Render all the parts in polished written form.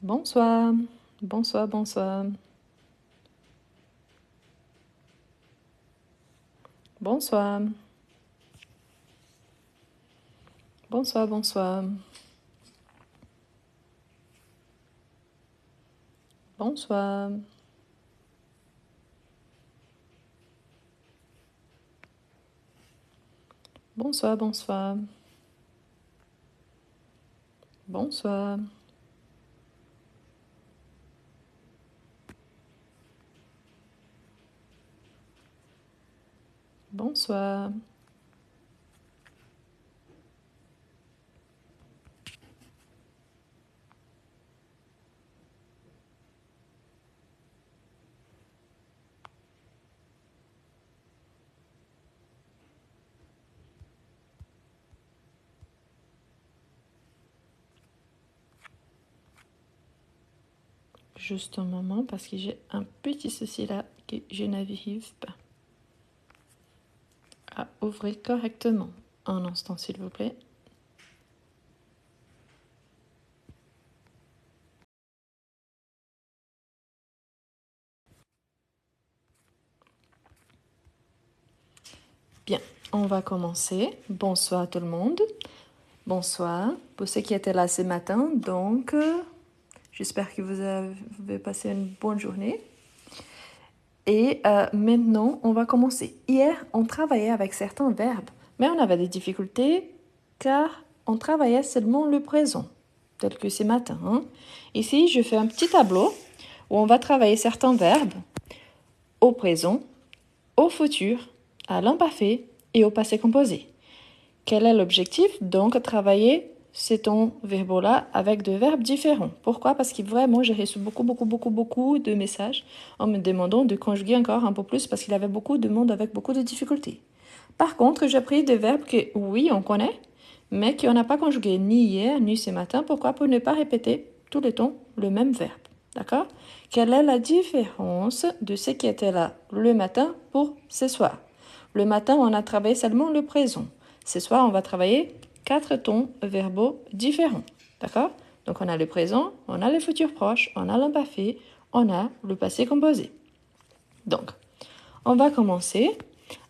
Bonsoir, bonsoir, bonsoir. Bonsoir. Bonsoir, bonsoir. Bonsoir. Bonsoir, bonsoir. Bonsoir. Bonsoir. Juste un moment parce que j'ai un petit souci là que je n'arrive pas à ouvrir correctement. Un instant, s'il vous plaît. Bien, on va commencer. Bonsoir tout le monde. Bonsoir pour ceux qui étaient là ce matin. Donc, j'espère que vous avez passé une bonne journée. Et maintenant, on va commencer. Hier, on travaillait avec certains verbes, mais on avait des difficultés car on travaillait seulement le présent, tel que ce matin. Ici, je fais un petit tableau où on va travailler certains verbes au présent, au futur, à l'imparfait et au passé composé. Quel est l'objectif? Donc, travailler ces tons verbaux-là avec deux verbes différents. Pourquoi? Parce que vraiment, j'ai reçu beaucoup de messages en me demandant de conjuguer encore un peu plus parce qu'il y avait beaucoup de monde avec beaucoup de difficultés. Par contre, j'ai pris des verbes que, oui, on connaît, mais qu'on n'a pas conjugué ni hier ni ce matin. Pourquoi? Pour ne pas répéter tout le temps le même verbe. D'accord? Quelle est la différence de ce qui était là le matin pour ce soir? Le matin, on a travaillé seulement le présent. Ce soir, on va travailler 4 tons verbaux différents. D'accord? Donc, on a le présent, on a le futur proche, on a l'imparfait, on a le passé composé. Donc, on va commencer.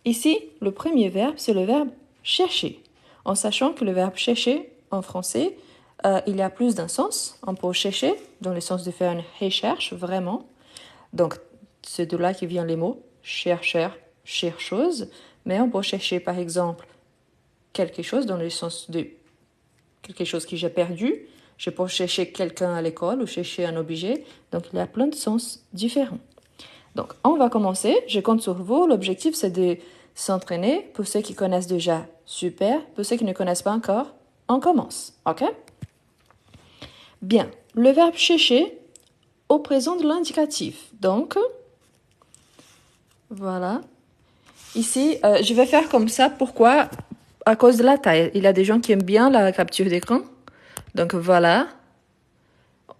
Ici, le premier verbe, c'est le verbe chercher. En sachant que le verbe chercher, en français, il y a plus d'un sens. On peut chercher dans le sens de faire une recherche, vraiment. Donc, c'est de là que viennent les mots chercheur, chercheuse. Mais on peut chercher, par exemple, quelque chose dans le sens de quelque chose que j'ai perdu. Je peux chercher quelqu'un à l'école ou chercher un objet. Donc, il y a plein de sens différents. Donc, on va commencer. Je compte sur vous. L'objectif, c'est de s'entraîner. Pour ceux qui connaissent déjà, super. Pour ceux qui ne connaissent pas encore, on commence. OK? Bien. Le verbe chercher au présent de l'indicatif. Donc, voilà. Ici, je vais faire comme ça. Pourquoi? À cause de la taille. Il y a des gens qui aiment bien la capture d'écran. Donc, voilà.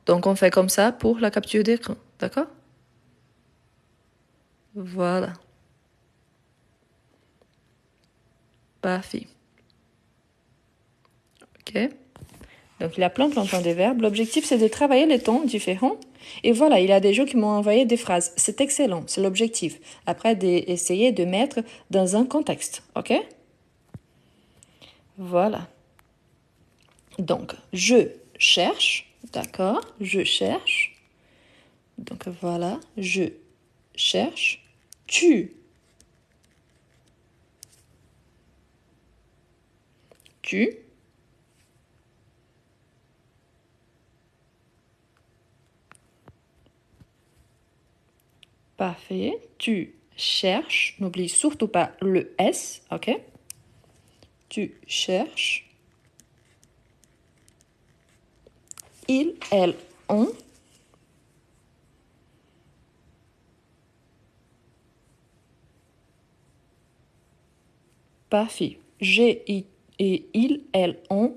Donc, on fait comme ça pour la capture d'écran. D'accord? Voilà. Parfait. OK? Donc, il y a plein de verbes. L'objectif, c'est de travailler les tons différents. Et voilà, il y a des gens qui m'ont envoyé des phrases. C'est excellent, c'est l'objectif. Après, d'essayer de mettre dans un contexte. OK? Voilà. Donc, je cherche. D'accord? Je cherche. Donc, voilà. Je cherche. Tu. Tu. Parfait. Tu cherches. N'oublie surtout pas le S. OK? Tu cherches. Il, elle, on. Parfait. J'ai et il, elle, on.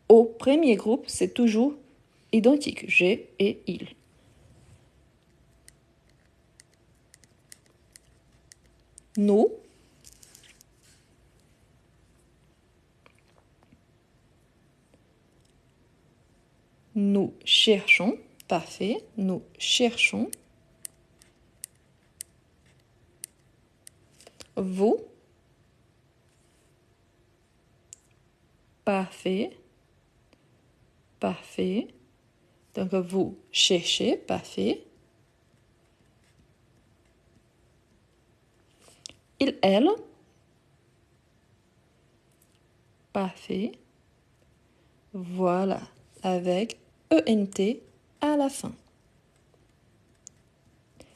Au premier groupe, c'est toujours identique. J'ai et il. Nous. Nous cherchons. Parfait. Nous cherchons. Vous. Parfait. Parfait. Donc, vous cherchez. Parfait. Il, elle. Parfait. Voilà. Avec ENT à la fin.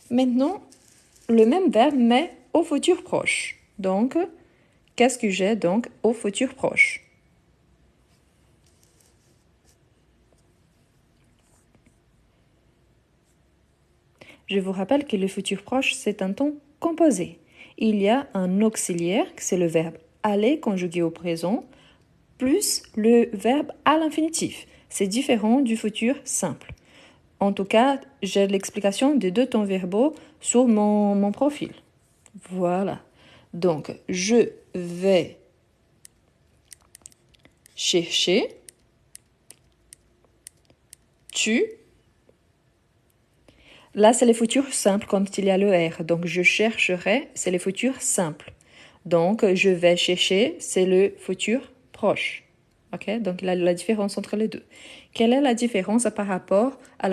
Maintenant, le même verbe, mais au futur proche. Donc, qu'est-ce que j'ai donc au futur proche? Je vous rappelle que le futur proche, c'est un temps composé. Il y a un auxiliaire, c'est le verbe aller conjugué au présent, plus le verbe à l'infinitif. C'est différent du futur simple. En tout cas, j'ai l'explication des deux temps verbaux sur mon profil. Voilà. Donc, je vais chercher. Tu. Là, c'est les futurs simples quand il y a le R. Donc, je chercherai, c'est les futurs simples. Donc, je vais chercher, c'est le futur proche. OK? Donc, la différence entre les deux. Quelle est la différence par rapport à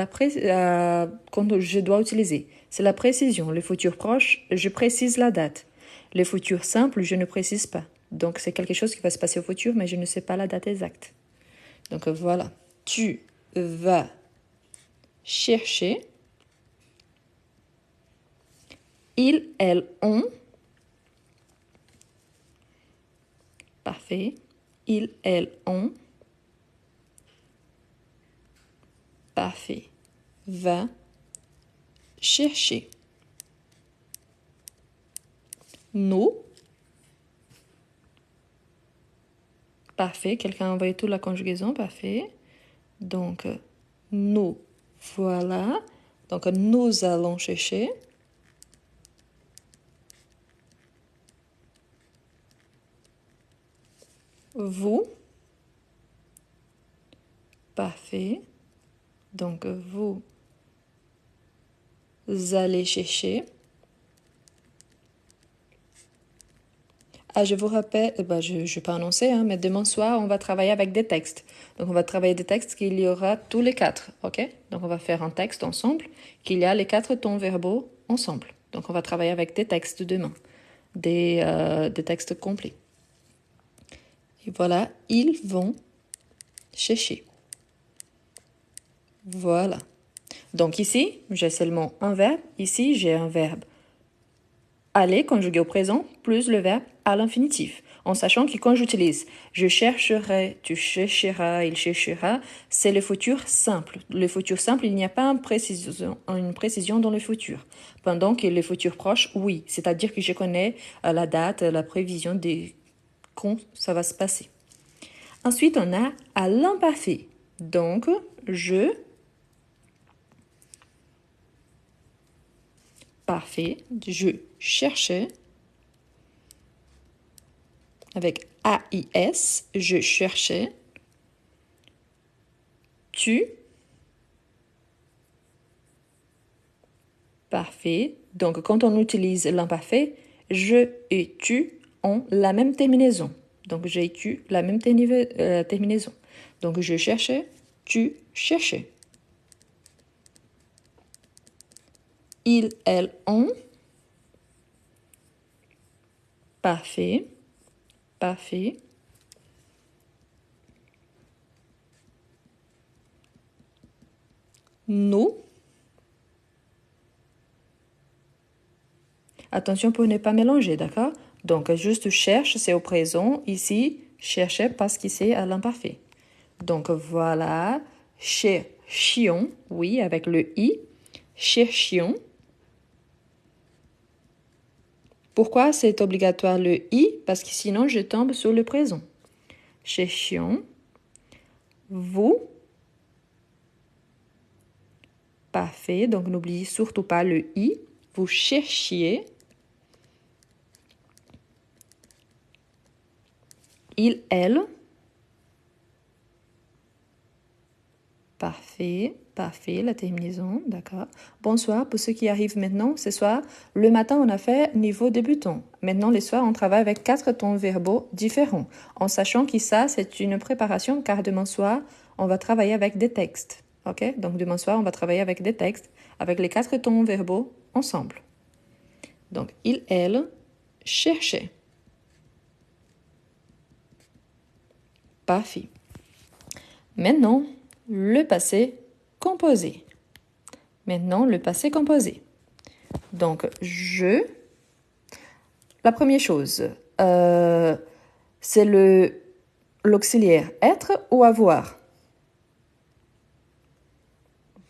quand je dois utiliser? C'est la précision. Le futur proche, je précise la date. Le futur simple, je ne précise pas. Donc, c'est quelque chose qui va se passer au futur, mais je ne sais pas la date exacte. Donc, voilà. Tu vas chercher. Ils, elles, ont. Parfait. Ils, elles, ont. Parfait. Va chercher. Nous. Parfait. Quelqu'un a envoyé toute la conjugaison. Parfait. Donc, nous, voilà. Donc, nous allons chercher. Vous. Parfait. Donc, vous allez chercher. Ah, je vous rappelle, je ne vais pas annoncer, hein, mais demain soir, on va travailler avec des textes. Donc, on va travailler des textes qu'il y aura tous les 4, ok? Donc, on va faire un texte ensemble, qu'il y a les 4 tons verbaux ensemble. Donc, on va travailler avec des textes demain, des textes complets. Et voilà, ils vont chercher. Voilà. Donc, ici, j'ai seulement un verbe. Ici, j'ai un verbe aller conjugué au présent plus le verbe à l'infinitif. En sachant que quand j'utilise je chercherai, tu chercheras, il cherchera, c'est le futur simple. Le futur simple, il n'y a pas une précision dans le futur. Pendant que le futur proche, oui. C'est-à-dire que je connais la date, la prévision de quand ça va se passer. Ensuite, on a à l'imparfait. Donc, je. Parfait. Je cherchais. Avec AIS, je cherchais. Tu. Parfait. Donc, quand on utilise l'imparfait, je et tu ont la même terminaison. Donc, j'ai et tu, la même terminaison. Donc, je cherchais, tu cherchais. Ils, elles, ont. Parfait. Parfait. Nous. Attention pour ne pas mélanger, d'accord? Donc, juste cherche, c'est au présent. Ici, cherchais parce que c'est à l'imparfait. Donc, voilà. Cherchions, oui, avec le i. Cherchions. Pourquoi c'est obligatoire le i? Parce que sinon, je tombe sur le présent. Cherchions. Vous. Parfait. Donc, n'oubliez surtout pas le i. Vous cherchiez. Il, elle. Parfait, parfait, la terminaison, d'accord. Bonsoir, pour ceux qui arrivent maintenant, ce soir, le matin, on a fait niveau débutant. Maintenant, les soirs, on travaille avec 4 tons verbaux différents, en sachant que ça, c'est une préparation, car demain soir, on va travailler avec des textes, ok? Donc, demain soir, on va travailler avec des textes, avec les 4 tons verbaux ensemble. Donc, il, elle, cherchait. Parfait. Maintenant, le passé composé. Maintenant, le passé composé. Donc, la première chose, c'est l'auxiliaire être ou avoir.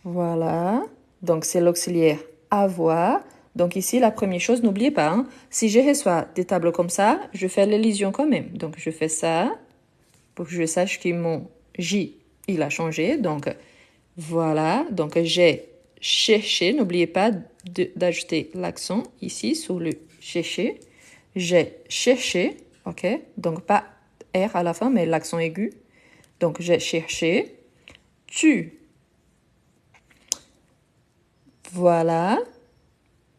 Voilà. Donc, c'est l'auxiliaire avoir. Donc, ici, la première chose, n'oubliez pas, hein, si je reçois des tableaux comme ça, je fais l'élision quand même. Donc, je fais ça pour que je sache que mon J, il a changé. Donc, voilà. Donc, j'ai cherché. N'oubliez pas d'ajouter l'accent ici sur le chercher. J'ai cherché. OK? Donc, pas R à la fin, mais l'accent aigu. Donc, j'ai cherché. Tu. Voilà.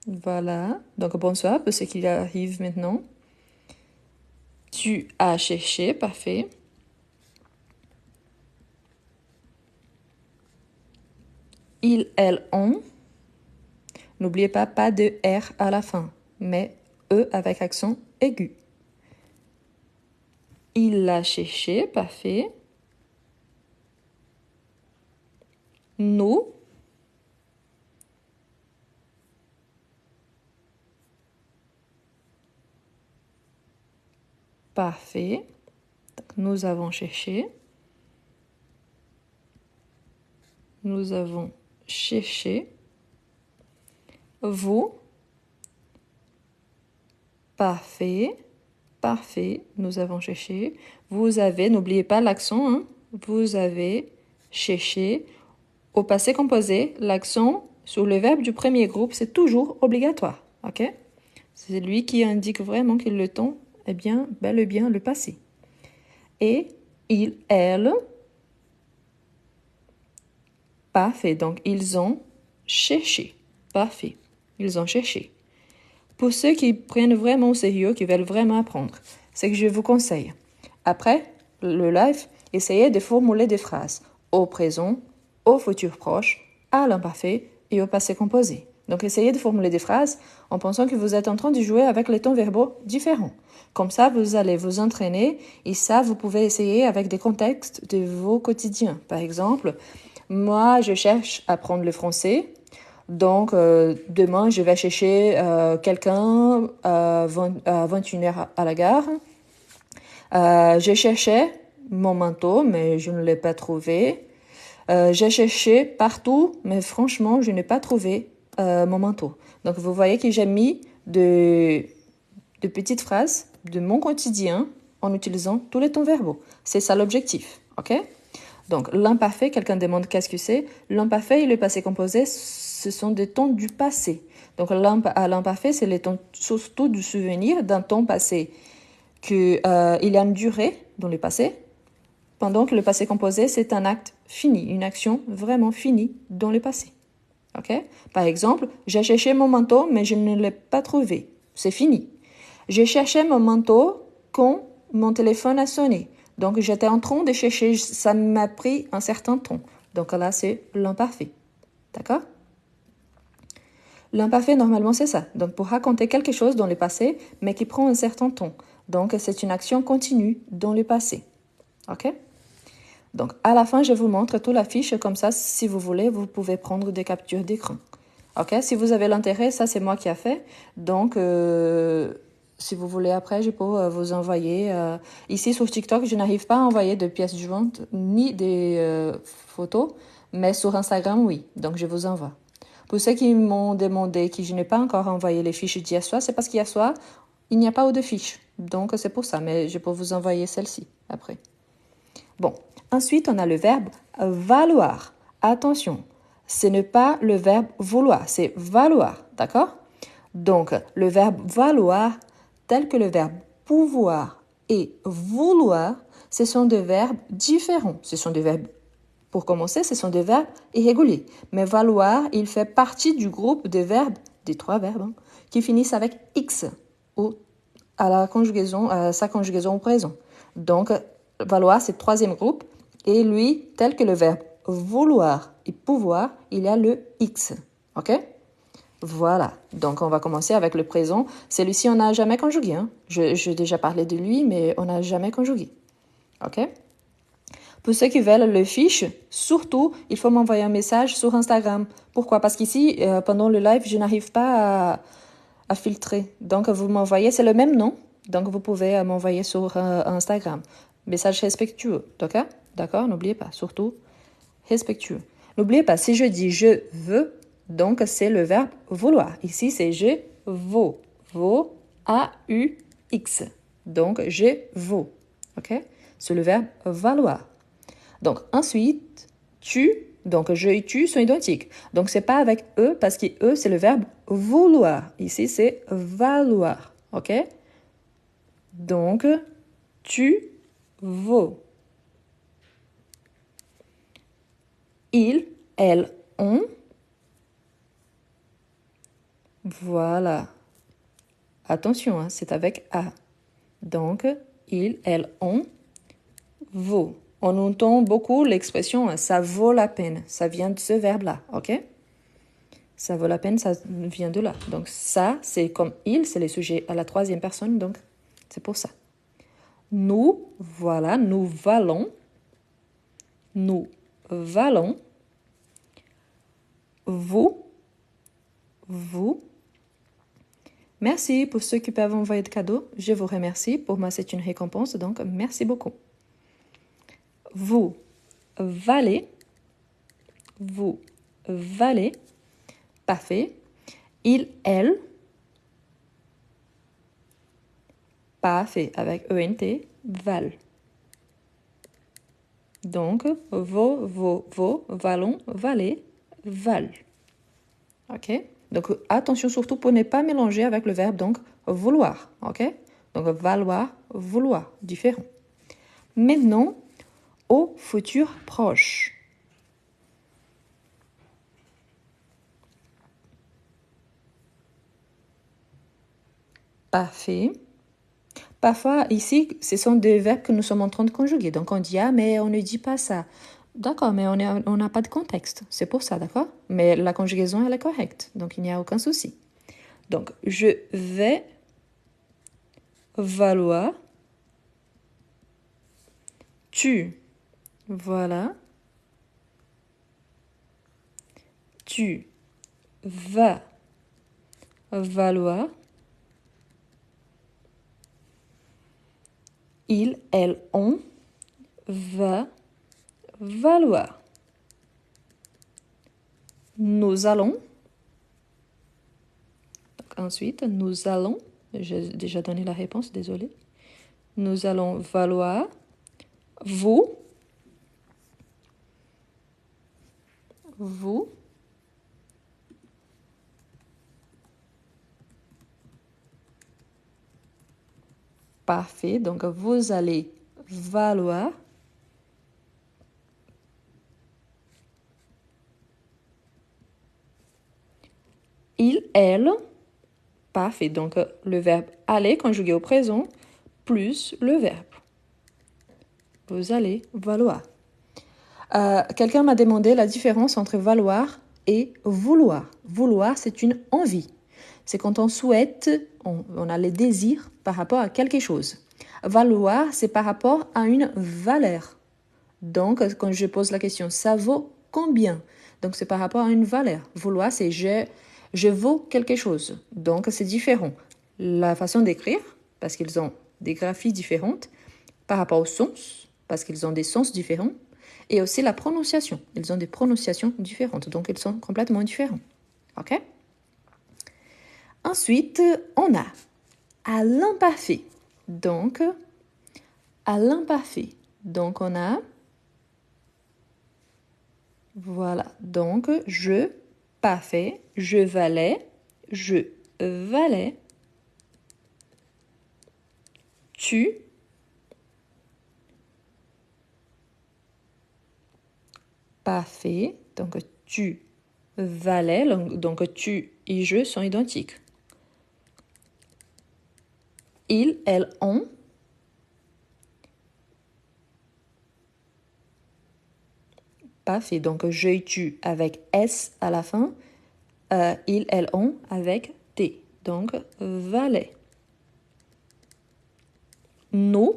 Voilà. Donc, bonsoir pour ceux qui arrivent maintenant. Tu as cherché. Parfait. Ils, elles, ont. N'oubliez pas de R à la fin, mais E avec accent aigu. Il l'a cherché. Parfait. Nous. Parfait. Donc, nous avons cherché. Nous avons cherché. Vous. Parfait. Parfait. Nous avons cherché. Vous avez, n'oubliez pas l'accent, hein. Vous avez cherché. Au passé composé, l'accent sur le verbe du premier groupe, c'est toujours obligatoire. OK? C'est lui qui indique vraiment que le temps est bien, bel et bien le passé. Et il, elle. Parfait. Donc, ils ont cherché. Parfait. Ils ont cherché. Pour ceux qui prennent vraiment au sérieux, qui veulent vraiment apprendre, c'est que je vous conseille. Après le live, essayez de formuler des phrases au présent, au futur proche, à l'imparfait et au passé composé. Donc, essayez de formuler des phrases en pensant que vous êtes en train de jouer avec les tons verbaux différents. Comme ça, vous allez vous entraîner et ça, vous pouvez essayer avec des contextes de vos quotidiens. Par exemple, moi, je cherche à apprendre le français. Donc, demain, je vais chercher quelqu'un à 21h à la gare. Je cherchais mon manteau, mais je ne l'ai pas trouvé. J'ai cherché partout, mais franchement, je n'ai pas trouvé mon manteau. Donc, vous voyez que j'ai mis de petites phrases de mon quotidien en utilisant tous les tons verbaux. C'est ça l'objectif, ok? Donc, l'imparfait, quelqu'un demande qu'est-ce que c'est. L'imparfait et le passé composé, ce sont des tons du passé. Donc, à l'imparfait, c'est les tons surtout du souvenir d'un temps passé qu'il y a une durée dans le passé, pendant que le passé composé, c'est un acte fini, une action vraiment finie dans le passé. Ok? Par exemple, j'ai cherché mon manteau, mais je ne l'ai pas trouvé. C'est fini. J'ai cherché mon manteau quand mon téléphone a sonné. Donc, j'étais en train de chercher, ça m'a pris un certain temps. Donc là, c'est l'imparfait. D'accord? L'imparfait, normalement, c'est ça. Donc, pour raconter quelque chose dans le passé, mais qui prend un certain temps. Donc, c'est une action continue dans le passé. OK? Donc, à la fin, je vous montre toute la fiche. Comme ça, si vous voulez, vous pouvez prendre des captures d'écran. OK? Si vous avez l'intérêt, ça, c'est moi qui ai fait. Donc, si vous voulez, après, je peux vous envoyer. Ici, sur TikTok, je n'arrive pas à envoyer de pièces jointes ni des photos. Mais sur Instagram, oui. Donc, je vous envoie. Pour ceux qui m'ont demandé que je n'ai pas encore envoyé les fiches d'hier soir, c'est parce qu'hier soir, il n'y a pas eu de fiches. Donc, c'est pour ça. Mais je peux vous envoyer celle-ci après. Bon. Ensuite, on a le verbe valoir. Attention, ce n'est pas le verbe vouloir, c'est valoir. D'accord? Donc, le verbe valoir, tel que le verbe pouvoir et vouloir, ce sont des verbes différents. Ce sont des verbes Pour commencer, ce sont des verbes irréguliers. Mais valoir, il fait partie du groupe des verbes, des 3 verbes, qui finissent avec X ou à sa conjugaison au présent. Donc, valoir, c'est le 3e groupe. Et lui, tel que le verbe vouloir et pouvoir, il y a le X. OK? Voilà. Donc, on va commencer avec le présent. Celui-ci, on n'a jamais conjugué. J'ai déjà parlé de lui, mais on n'a jamais conjugué. OK? Pour ceux qui veulent le fiche, surtout, il faut m'envoyer un message sur Instagram. Pourquoi? Parce qu'ici, pendant le live, je n'arrive pas à filtrer. Donc, vous m'envoyez, c'est le même nom. Donc, vous pouvez m'envoyer sur Instagram. Message respectueux. D'accord? D'accord? N'oubliez pas, surtout, respectueux. N'oubliez pas, si je dis je veux, donc c'est le verbe vouloir. Ici, c'est je vaux. Vaux, A-U-X. Donc, je vaux. OK? C'est le verbe valoir. Donc, ensuite, tu, donc je et tu sont identiques. Donc, c'est pas avec eux parce que eux, c'est le verbe vouloir. Ici, c'est valoir. OK? Donc, tu vaux. Ils, elles, ont. Voilà. Attention, hein, c'est avec A. Donc, ils, elles, ont, vaut. On entend beaucoup l'expression « ça vaut la peine ». Ça vient de ce verbe-là, ok? Ça vaut la peine, ça vient de là. Donc, ça, c'est comme « il », c'est le sujet à la 3e personne, donc c'est pour ça. Nous, voilà, nous valons. Nous valons. Vous, vous. Merci pour ceux qui peuvent envoyer de cadeaux. Je vous remercie. Pour moi, c'est une récompense, donc merci beaucoup. Vous valez. Vous valez. Parfait. Il, elle. Parfait. Avec ENT. Val. Donc, vos, valons, valez, val. OK? Donc, attention surtout pour ne pas mélanger avec le verbe, donc, vouloir. OK? Donc, valoir, vouloir. Différent. Maintenant, au futur proche. Parfait. Parfois, ici, ce sont des verbes que nous sommes en train de conjuguer. Donc, on dit « Ah, mais on ne dit pas ça ». D'accord, mais on n'a pas de contexte. C'est pour ça, d'accord? Mais la conjugaison, elle est correcte. Donc, il n'y a aucun souci. Donc, je vais valoir. Tu. Voilà. Tu vas valoir. Il, elle, on va valoir. Nous allons. Donc, ensuite, nous allons. J'ai déjà donné la réponse, désolé. Nous allons valoir. Vous. Vous. Parfait. Donc, vous allez valoir. Il, elle. Parfait. Donc, le verbe aller conjugué au présent plus le verbe. Vous allez valoir. Quelqu'un m'a demandé la différence entre valoir et vouloir. Vouloir, c'est une envie. C'est quand on souhaite, on a le désir par rapport à quelque chose. Valoir, c'est par rapport à une valeur. Donc, quand je pose la question, ça vaut combien? Donc, c'est par rapport à une valeur. Vouloir, c'est je vaux quelque chose. Donc, c'est différent. La façon d'écrire, parce qu'ils ont des graphies différentes, par rapport au sens, parce qu'ils ont des sens différents, et aussi la prononciation. Ils ont des prononciations différentes, donc ils sont complètement différents. OK? Ensuite, on a à l'imparfait. Donc, à l'imparfait. Donc, on a... Voilà. Donc, je, parfait, je valais, tu, Parfait. Donc, tu valais. Donc, tu et je sont identiques. Ils, elles, ont. Parfait. Donc, je et tu avec S à la fin. Ils, elles, ont avec T. Donc, valait. Nous.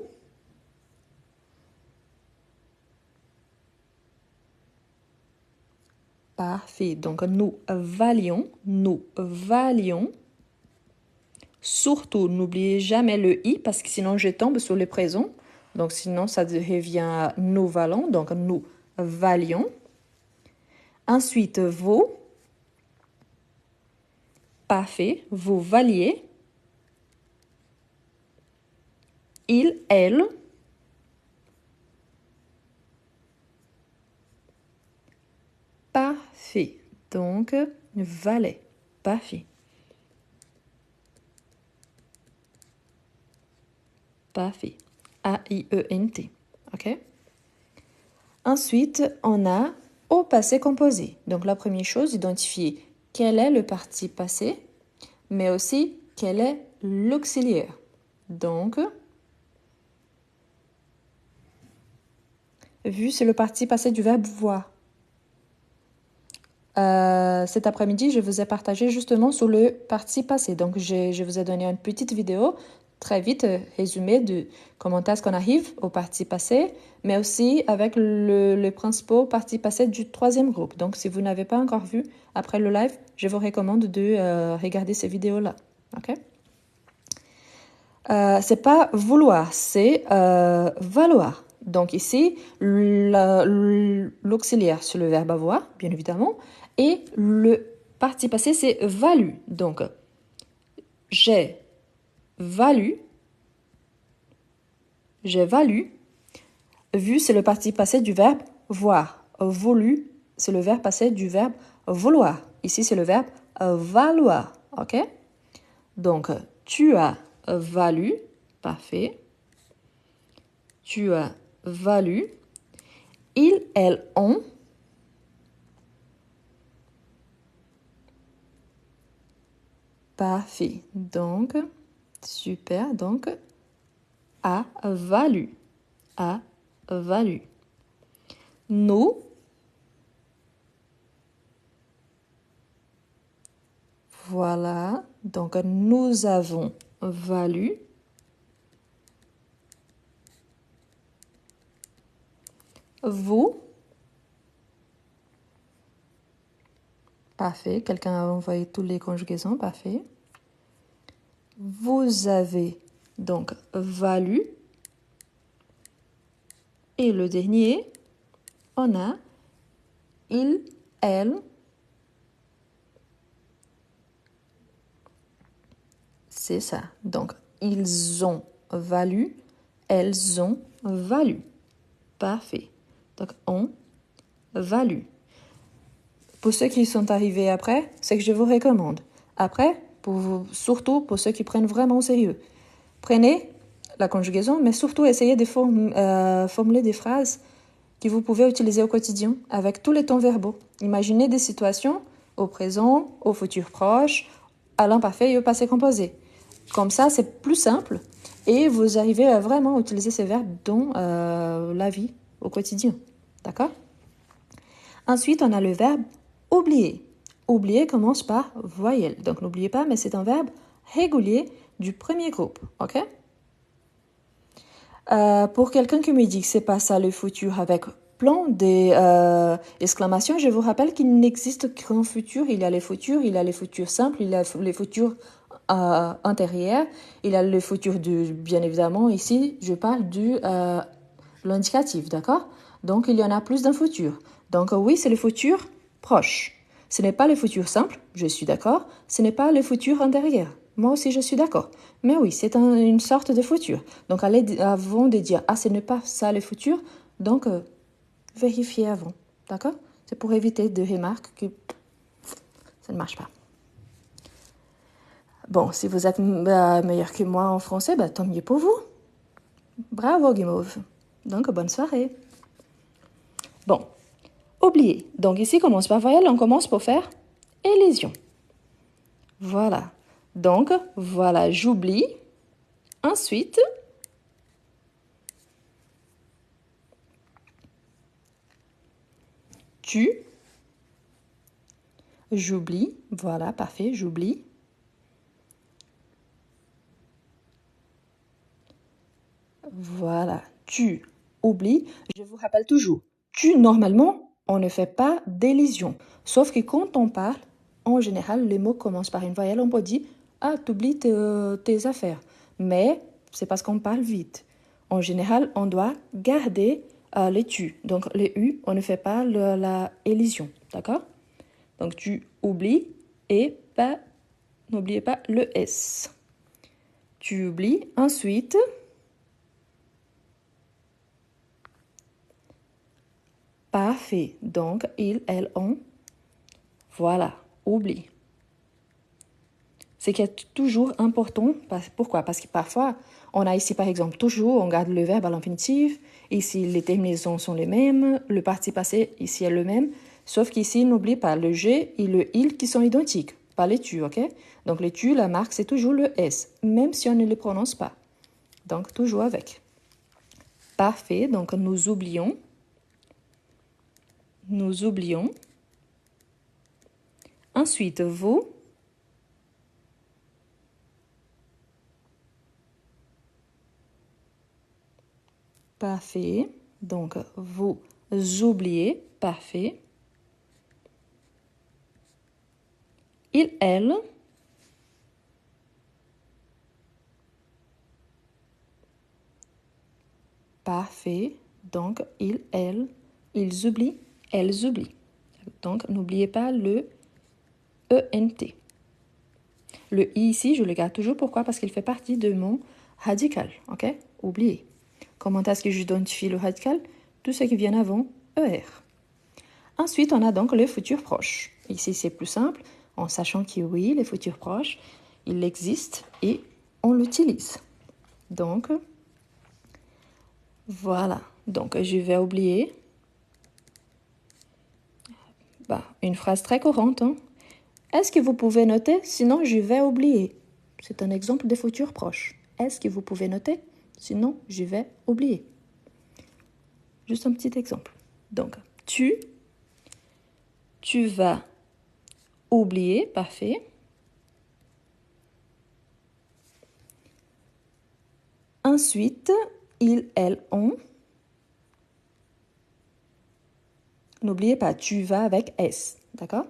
Parfait. Donc, nous valions. Nous valions. Surtout, n'oubliez jamais le i parce que sinon, je tombe sur le présent. Donc, sinon, ça devient nous valons. Donc, nous valions. Ensuite, vous. Parfait. Vous valiez. Il, elle. Parfait. Donc, valait. Parfait. Parfait. A-I-E-N-T. OK? Ensuite, on a au passé composé. Donc, la première chose, identifier quel est le participe passé, mais aussi quel est l'auxiliaire. Donc, vu, c'est le participe passé du verbe voir. Cet après-midi, je vous ai partagé justement sur le participe passé. Donc, je vous ai donné une petite vidéo très vite résumée de comment est-ce qu'on arrive au participe passé, mais aussi avec le principal participe passé du troisième groupe. Donc, si vous n'avez pas encore vu après le live, je vous recommande de regarder ces vidéos-là. OK? C'est pas vouloir, c'est valoir. Donc ici, l'auxiliaire, c'est le verbe avoir, bien évidemment. Et le participe passé, c'est valu. Donc, j'ai valu. J'ai valu. Vu, c'est le participe passé du verbe voir. Voulu, c'est le verbe passé du verbe vouloir. Ici, c'est le verbe valoir. OK? Donc, tu as valu. Parfait. Tu as valu. Ils, elles ont. Parfait. Donc, super. Donc, a valu. A valu. Nous. Voilà. Donc, nous avons valu. Vous. Parfait. Quelqu'un a envoyé toutes les conjugaisons. Parfait. Vous avez donc valu. Et le dernier, on a il, elle. C'est ça. Donc, ils ont valu. Elles ont valu. Parfait. Donc, on valu. Pour ceux qui sont arrivés après, c'est que je vous recommande. Après, surtout pour ceux qui prennent vraiment au sérieux, prenez la conjugaison, mais surtout essayez de formuler des phrases que vous pouvez utiliser au quotidien avec tous les temps verbaux. Imaginez des situations au présent, au futur proche, à l'imparfait et au passé composé. Comme ça, c'est plus simple et vous arrivez à vraiment utiliser ces verbes dans la vie au quotidien. D'accord? Ensuite, on a le verbe oublier. Oublier commence par voyelle. Donc, n'oubliez pas, mais c'est un verbe régulier du premier groupe. OK? Pour quelqu'un qui me dit que c'est pas ça le futur avec plein d'exclamations, je vous rappelle qu'il n'existe qu'un futur. Il y a les futurs, il y a les futurs simples, il y a les futurs antérieurs, il y a le futur du, bien évidemment, ici, je parle du l'indicatif, d'accord? Donc, il y en a plus d'un futur. Donc, oui, c'est le futur proche. Ce n'est pas le futur simple, je suis d'accord. Ce n'est pas le futur antérieur. Moi aussi, je suis d'accord. Mais oui, c'est une sorte de futur. Donc, avant de dire, ah, ce n'est pas ça le futur, donc, vérifiez avant. D'accord? C'est pour éviter de remarques que ça ne marche pas. Bon, si vous êtes meilleur que moi en français, tant mieux pour vous. Bravo, Guimauve. Donc, bonne soirée. Bon, oublier. Donc ici, commence par voyelle, on commence pour faire élision. Voilà. Donc, voilà, j'oublie. Ensuite, tu. J'oublie. Voilà, parfait, j'oublie. Voilà, tu oublies. Je vous rappelle toujours, tu, normalement, on ne fait pas d'élision. Sauf que quand on parle, en général, les mots commencent par une voyelle. On peut dire, ah, t'oublies tes affaires. Mais c'est parce qu'on parle vite. En général, on doit garder les tu. Donc, les u, on ne fait pas la élision. D'accord? Donc, tu oublies et pas, n'oubliez pas le S. Tu oublies. Ensuite, parfait. Donc, ils, elles, on. Voilà, oublie. C'est qui est toujours important. Pourquoi? Parce que parfois, on a ici, par exemple, toujours, on garde le verbe à l'infinitif. Ici, les terminaisons sont les mêmes. Le participe passé, ici, est le même. Sauf qu'ici, n'oublie pas le G et le il qui sont identiques. Pas les tu, ok? Donc, les tu, la marque, c'est toujours le S, même si on ne les prononce pas. Donc, toujours avec. Parfait. Donc, nous oublions. Nous oublions. Ensuite, vous. Parfait. Donc, vous oubliez. Parfait. Il, elle. Parfait. Donc, il, elle. Ils oublient. Elles oublient. Donc, n'oubliez pas le ENT. Le I ici, je le garde toujours. Pourquoi? Parce qu'il fait partie de mon radical. OK? Oubliez. Comment est-ce que j'identifie le radical? Tout ce qui vient avant ER. Ensuite, on a donc le futur proche. Ici, c'est plus simple, en sachant que oui, les futurs proches, il existe et on l'utilise. Donc, voilà. Donc, je vais oublier. Une phrase très courante. Hein? Est-ce que vous pouvez noter? Sinon, je vais oublier. C'est un exemple de futur proche. Est-ce que vous pouvez noter? Sinon, je vais oublier. Juste un petit exemple. Donc, tu vas oublier. Parfait. Ensuite, ils, elles, on. N'oubliez pas, tu vas avec S. D'accord?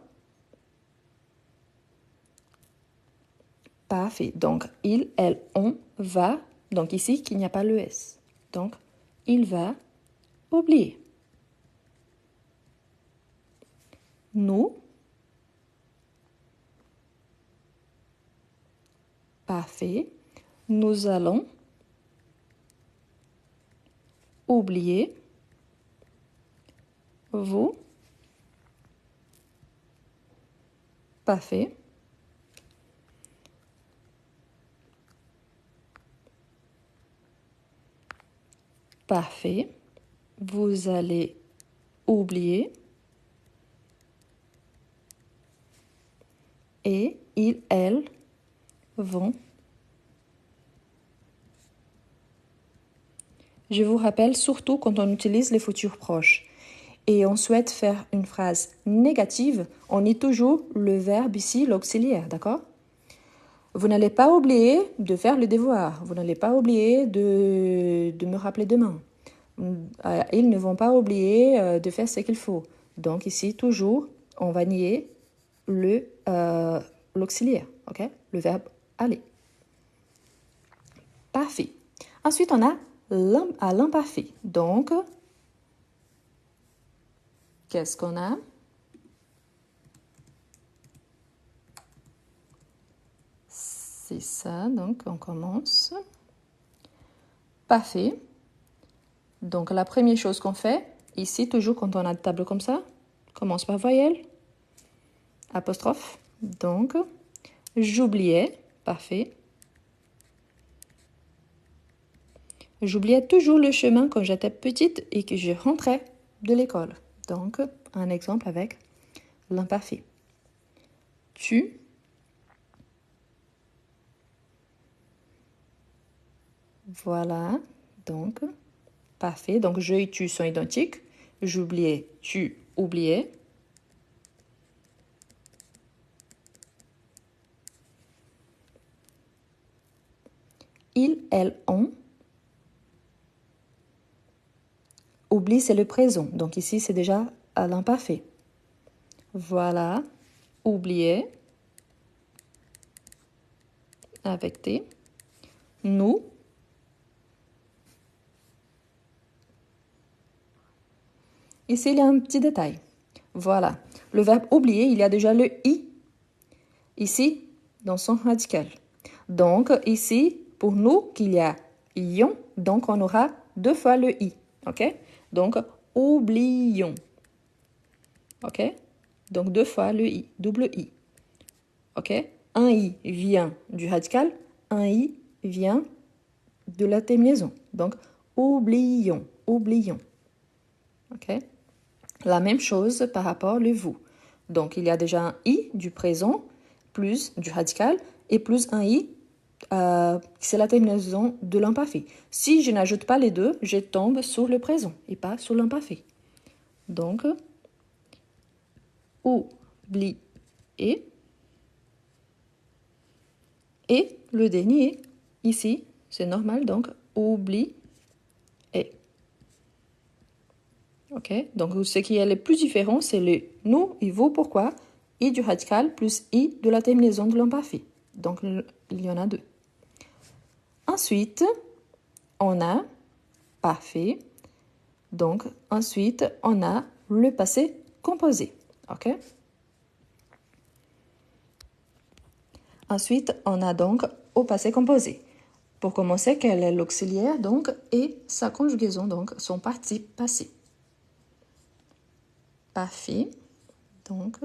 Parfait. Donc, il, elle, on va. Donc, ici, qu'il n'y a pas le S. Donc, il va oublier. Nous. Parfait. Nous allons oublier. Vous. Parfait. Parfait. Vous allez oublier. Et ils, elles vont. Je vous rappelle, surtout quand on utilise les futurs proches et on souhaite faire une phrase négative, on est toujours le verbe ici, l'auxiliaire, d'accord? Vous n'allez pas oublier de faire le devoir. Vous n'allez pas oublier de me rappeler demain. Ils ne vont pas oublier de faire ce qu'il faut. Donc ici, toujours, on va nier l'auxiliaire, ok? Le verbe aller. Parfait. Ensuite, on a l'imparfait. Donc, qu'est-ce qu'on a? C'est ça, donc on commence. Parfait. Donc, la première chose qu'on fait, ici, toujours quand on a une table comme ça, commence par voyelle, apostrophe. Donc, j'oubliais. Parfait. J'oubliais toujours le chemin quand j'étais petite et que je rentrais de l'école. Donc, un exemple avec l'imparfait. Tu. Voilà, donc, parfait. Donc, je et tu sont identiques. J'oubliais, tu oubliais. Ils, elles, ont. Oublie, c'est le présent. Donc, ici, c'est déjà à l'imparfait. Voilà, oublier. Avec T. Nous. Ici, il y a un petit détail. Voilà. Le verbe oublier, il y a déjà le I. Ici, dans son radical. Donc, ici, pour nous, qu'il y a ion, donc on aura 2 fois le I. OK? Donc, oublions. OK? Donc, 2 fois le I, double I. OK? Un I vient du radical, un I vient de la terminaison. Donc, oublions, oublions. OK? La même chose par rapport au vous. Donc, il y a déjà un I du présent, plus du radical, et plus un I, c'est la terminaison de l'imparfait. Si je n'ajoute pas les deux, je tombe sur le présent et pas sur l'imparfait. Donc, oublier. Et le dernier, ici, c'est normal, donc oublie. OK? Donc, ce qui est le plus différent, c'est le nous, il vaut pourquoi, I du radical plus I de la terminaison de l'imparfait. Donc, il y en a 2. Ensuite, on a parfait. Donc, ensuite, on a le passé composé. OK? Ensuite, on a donc au passé composé. Pour commencer, quel est l'auxiliaire, donc, et sa conjugaison, donc, son participe passé. Parfait. Donc,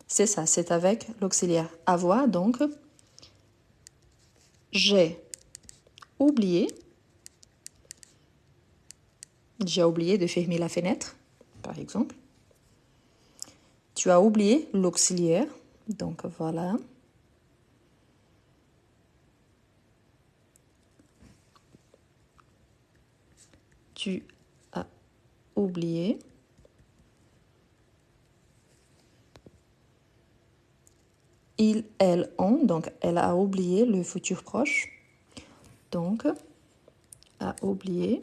c'est ça, c'est avec l'auxiliaire avoir. Donc, j'ai oublié. J'ai oublié de fermer la fenêtre, par exemple. Tu as oublié l'auxiliaire. Donc, voilà. Tu as oublié. Ils, elles, ont. Donc, elle a oublié le futur proche. Donc, a oublié.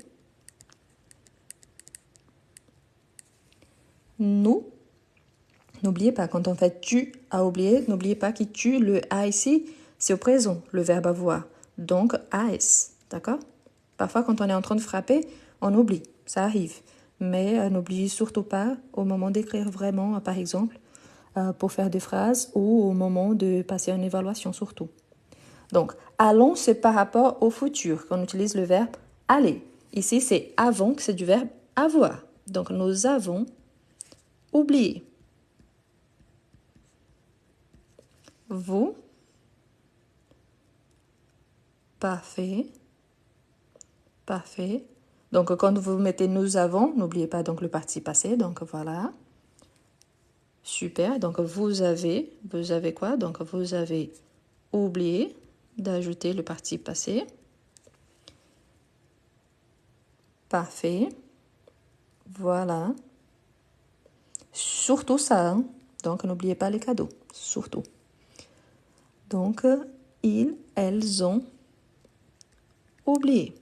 Nous. N'oubliez pas, quand on fait tu as oublié, n'oubliez pas que tu, le a ici, c'est au présent, le verbe avoir. Donc, as. D'accord? Parfois, quand on est en train de frapper, on oublie. Ça arrive. Mais n'oubliez surtout pas au moment d'écrire vraiment, par exemple, pour faire des phrases ou au moment de passer une évaluation surtout. Donc, allons, c'est par rapport au futur qu'on utilise le verbe aller. Ici, c'est avons, c'est du verbe avoir. Donc, nous avons oublié. Vous. Parfait. Parfait. Donc, quand vous mettez nous avons, n'oubliez pas donc le participe passé. Donc, voilà. Super. Donc, vous avez quoi? Donc, vous avez oublié d'ajouter le participe passé. Parfait. Voilà. Surtout ça. Hein? Donc, n'oubliez pas les cadeaux. Surtout. Donc, ils, elles ont oublié.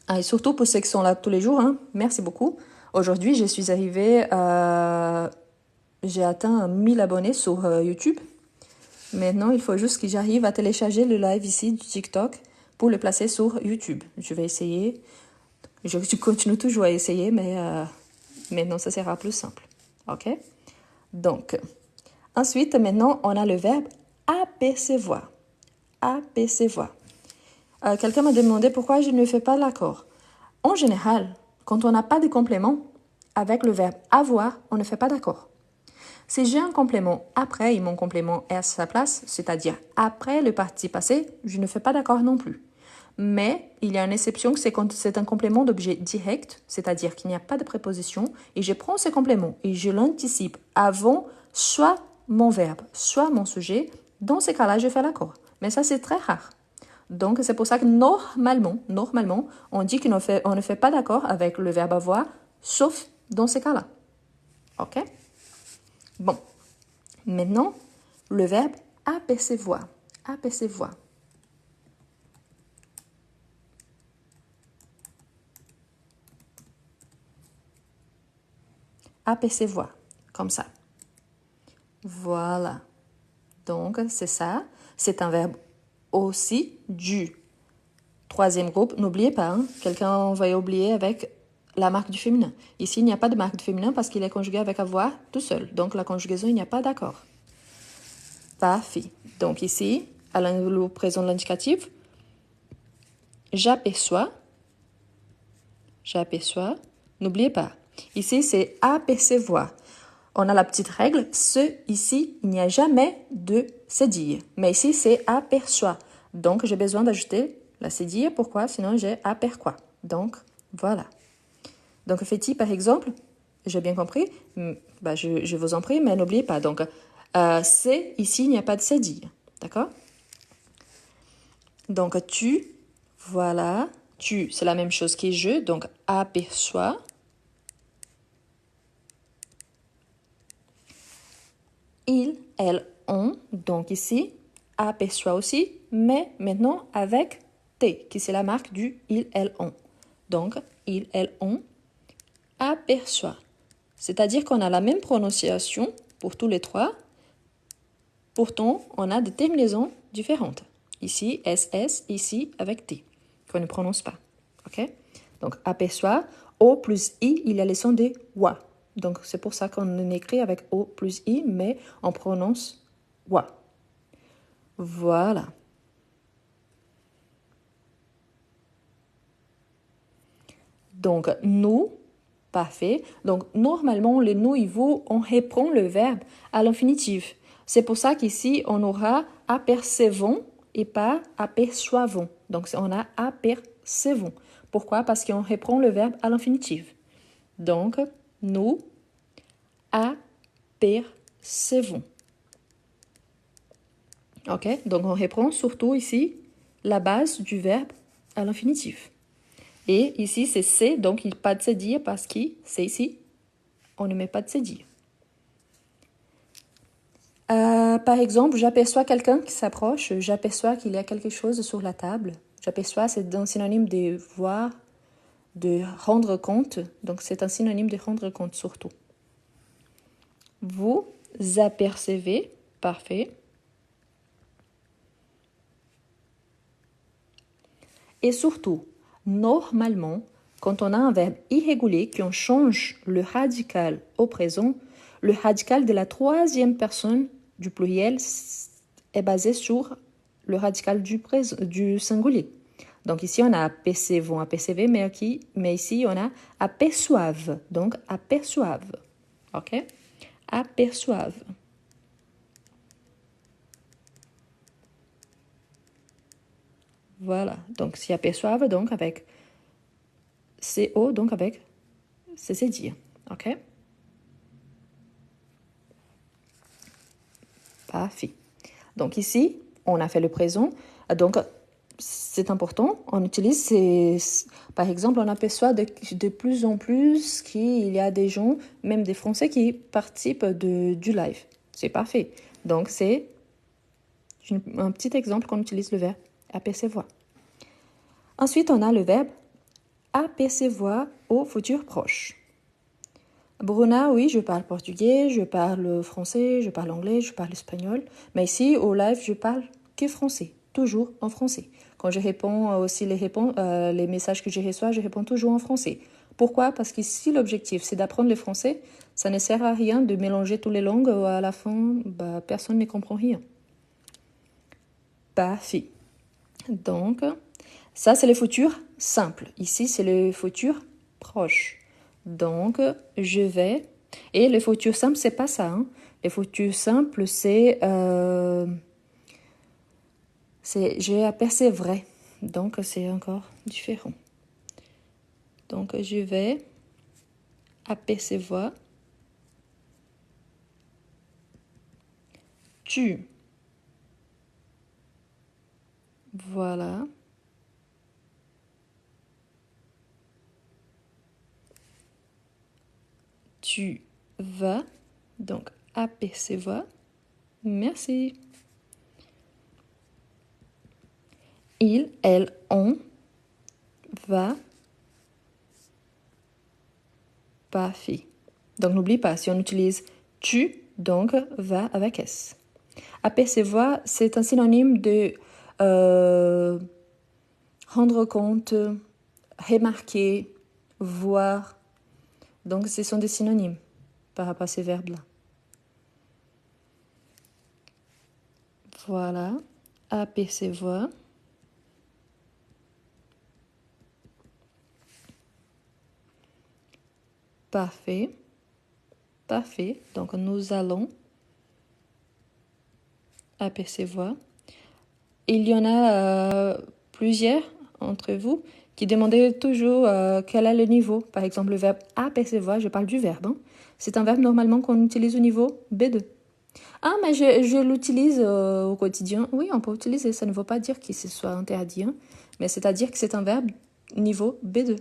Ah, et surtout pour ceux qui sont là tous les jours, hein, merci beaucoup. Aujourd'hui, je suis arrivée, j'ai atteint 1000 abonnés sur YouTube. Maintenant, il faut juste que j'arrive à télécharger le live ici du TikTok pour le placer sur YouTube. Je vais essayer. Je continue toujours à essayer, mais maintenant, ça sera plus simple. OK? Donc, ensuite, maintenant, on a le verbe apercevoir. Apercevoir. Quelqu'un m'a demandé pourquoi je ne fais pas l'accord. En général, quand on n'a pas de complément, avec le verbe avoir, on ne fait pas d'accord. Si j'ai un complément après et mon complément est à sa place, c'est-à-dire après le participe passé, je ne fais pas d'accord non plus. Mais il y a une exception, c'est quand c'est un complément d'objet direct, c'est-à-dire qu'il n'y a pas de préposition, et je prends ce complément et je l'anticipe avant soit mon verbe, soit mon sujet. Dans ces cas-là, je fais l'accord. Mais ça, c'est très rare. Donc, c'est pour ça que normalement, on dit qu'on ne fait pas d'accord avec le verbe avoir, sauf dans ces cas-là. OK? Bon. Maintenant, le verbe apercevoir. Apercevoir. Apercevoir. Comme ça. Voilà. Donc, c'est ça. C'est un verbe aussi du troisième groupe. N'oubliez pas, hein, quelqu'un va oublier avec la marque du féminin. Ici, il n'y a pas de marque du féminin parce qu'il est conjugué avec avoir tout seul. Donc, la conjugaison, il n'y a pas d'accord. Parfait. Donc, ici, à le présent de l'indicatif, j'aperçois. J'aperçois. N'oubliez pas. Ici, c'est apercevoir. On a la petite règle, ici, il n'y a jamais de cédille. Mais ici, c'est aperçoit. Donc, j'ai besoin d'ajouter la cédille. Pourquoi? Sinon, j'ai aperçoit. Donc, voilà. Donc, fait-il, par exemple, j'ai bien compris, je vous en prie, mais n'oubliez pas. Donc, c'est, ici, il n'y a pas de cédille. D'accord? Donc, tu, voilà. Tu, c'est la même chose que je. Donc, aperçoit. Il, elles, on. Donc, ici, aperçoit aussi, mais maintenant avec T, qui c'est la marque du il, elles, on. Donc, il, elles, on aperçoit. C'est-à-dire qu'on a la même prononciation pour tous les trois. Pourtant, on a des terminaisons différentes. Ici, SS, ici, avec T, qu'on ne prononce pas. OK? Donc, aperçoit, O plus I, il y a le son des wa. Donc, c'est pour ça qu'on écrit avec O plus I, mais on prononce wa. Voilà. Donc, nous, parfait. Donc, normalement, le nous, il vaut, on reprend le verbe à l'infinitif. C'est pour ça qu'ici, on aura apercevons et pas aperçoivons. Donc, on a apercevons. Pourquoi? Parce qu'on reprend le verbe à l'infinitif. Donc, nous apercevons. OK? Donc, on reprend surtout ici la base du verbe à l'infinitif. Et ici, c'est C, donc il n'y a pas de cédille parce que c'est ici, on ne met pas de cédille. Par exemple, j'aperçois quelqu'un qui s'approche, j'aperçois qu'il y a quelque chose sur la table. J'aperçois, c'est un synonyme de voir, de rendre compte. Donc, c'est un synonyme de rendre compte surtout. Vous apercevez, parfait. Et surtout, normalement, quand on a un verbe irrégulier, qu'on change le radical au présent, le radical de la troisième personne du pluriel est basé sur le radical du singulier. Donc ici, on a apercevons, apercever, mais ici, on a aperçoivent. Donc, aperçoivent. OK? Aperçoivent. Voilà. Donc, si aperçoivent, donc avec CO, donc avec c'est dire. OK? Parfait. Donc ici, on a fait le présent. Donc, c'est important. On utilise par exemple, on aperçoit de plus en plus qu'il y a des gens, même des Français, qui participent du live. C'est parfait. Donc, c'est un petit exemple qu'on utilise le verbe apercevoir. Ensuite, on a le verbe apercevoir au futur proche. Bruna, oui, je parle portugais, je parle français, je parle anglais, je parle espagnol. Mais ici, au live, je parle que français, toujours en français. Quand je réponds aussi les messages que je reçois, je réponds toujours en français. Pourquoi? Parce que si l'objectif, c'est d'apprendre le français, ça ne sert à rien de mélanger toutes les langues. À la fin, personne ne comprend rien. Parfait. Donc, ça, c'est le futur simple. Ici, c'est le futur proche. Donc, je vais... Et le futur simple, c'est pas ça. Hein. Le futur simple, c'est... je apercevrai. Donc, c'est encore différent. Donc, je vais apercevoir. Tu. Voilà. Tu vas. Donc, apercevoir. Merci. Il, elle, on va. Parfait. Donc, n'oublie pas, si on utilise tu, donc va avec S. Apercevoir, c'est un synonyme de rendre compte, remarquer, voir. Donc, ce sont des synonymes par rapport à ces verbes-là. Voilà. Apercevoir. Parfait. Parfait. Donc, nous allons apercevoir. Il y en a plusieurs entre vous qui demandaient toujours quel est le niveau. Par exemple, le verbe apercevoir, je parle du verbe. Hein. C'est un verbe normalement qu'on utilise au niveau B2. Ah, mais je l'utilise au quotidien. Oui, on peut utiliser. Ça ne veut pas dire que ce soit interdit. Hein, mais c'est-à-dire que c'est un verbe niveau B2.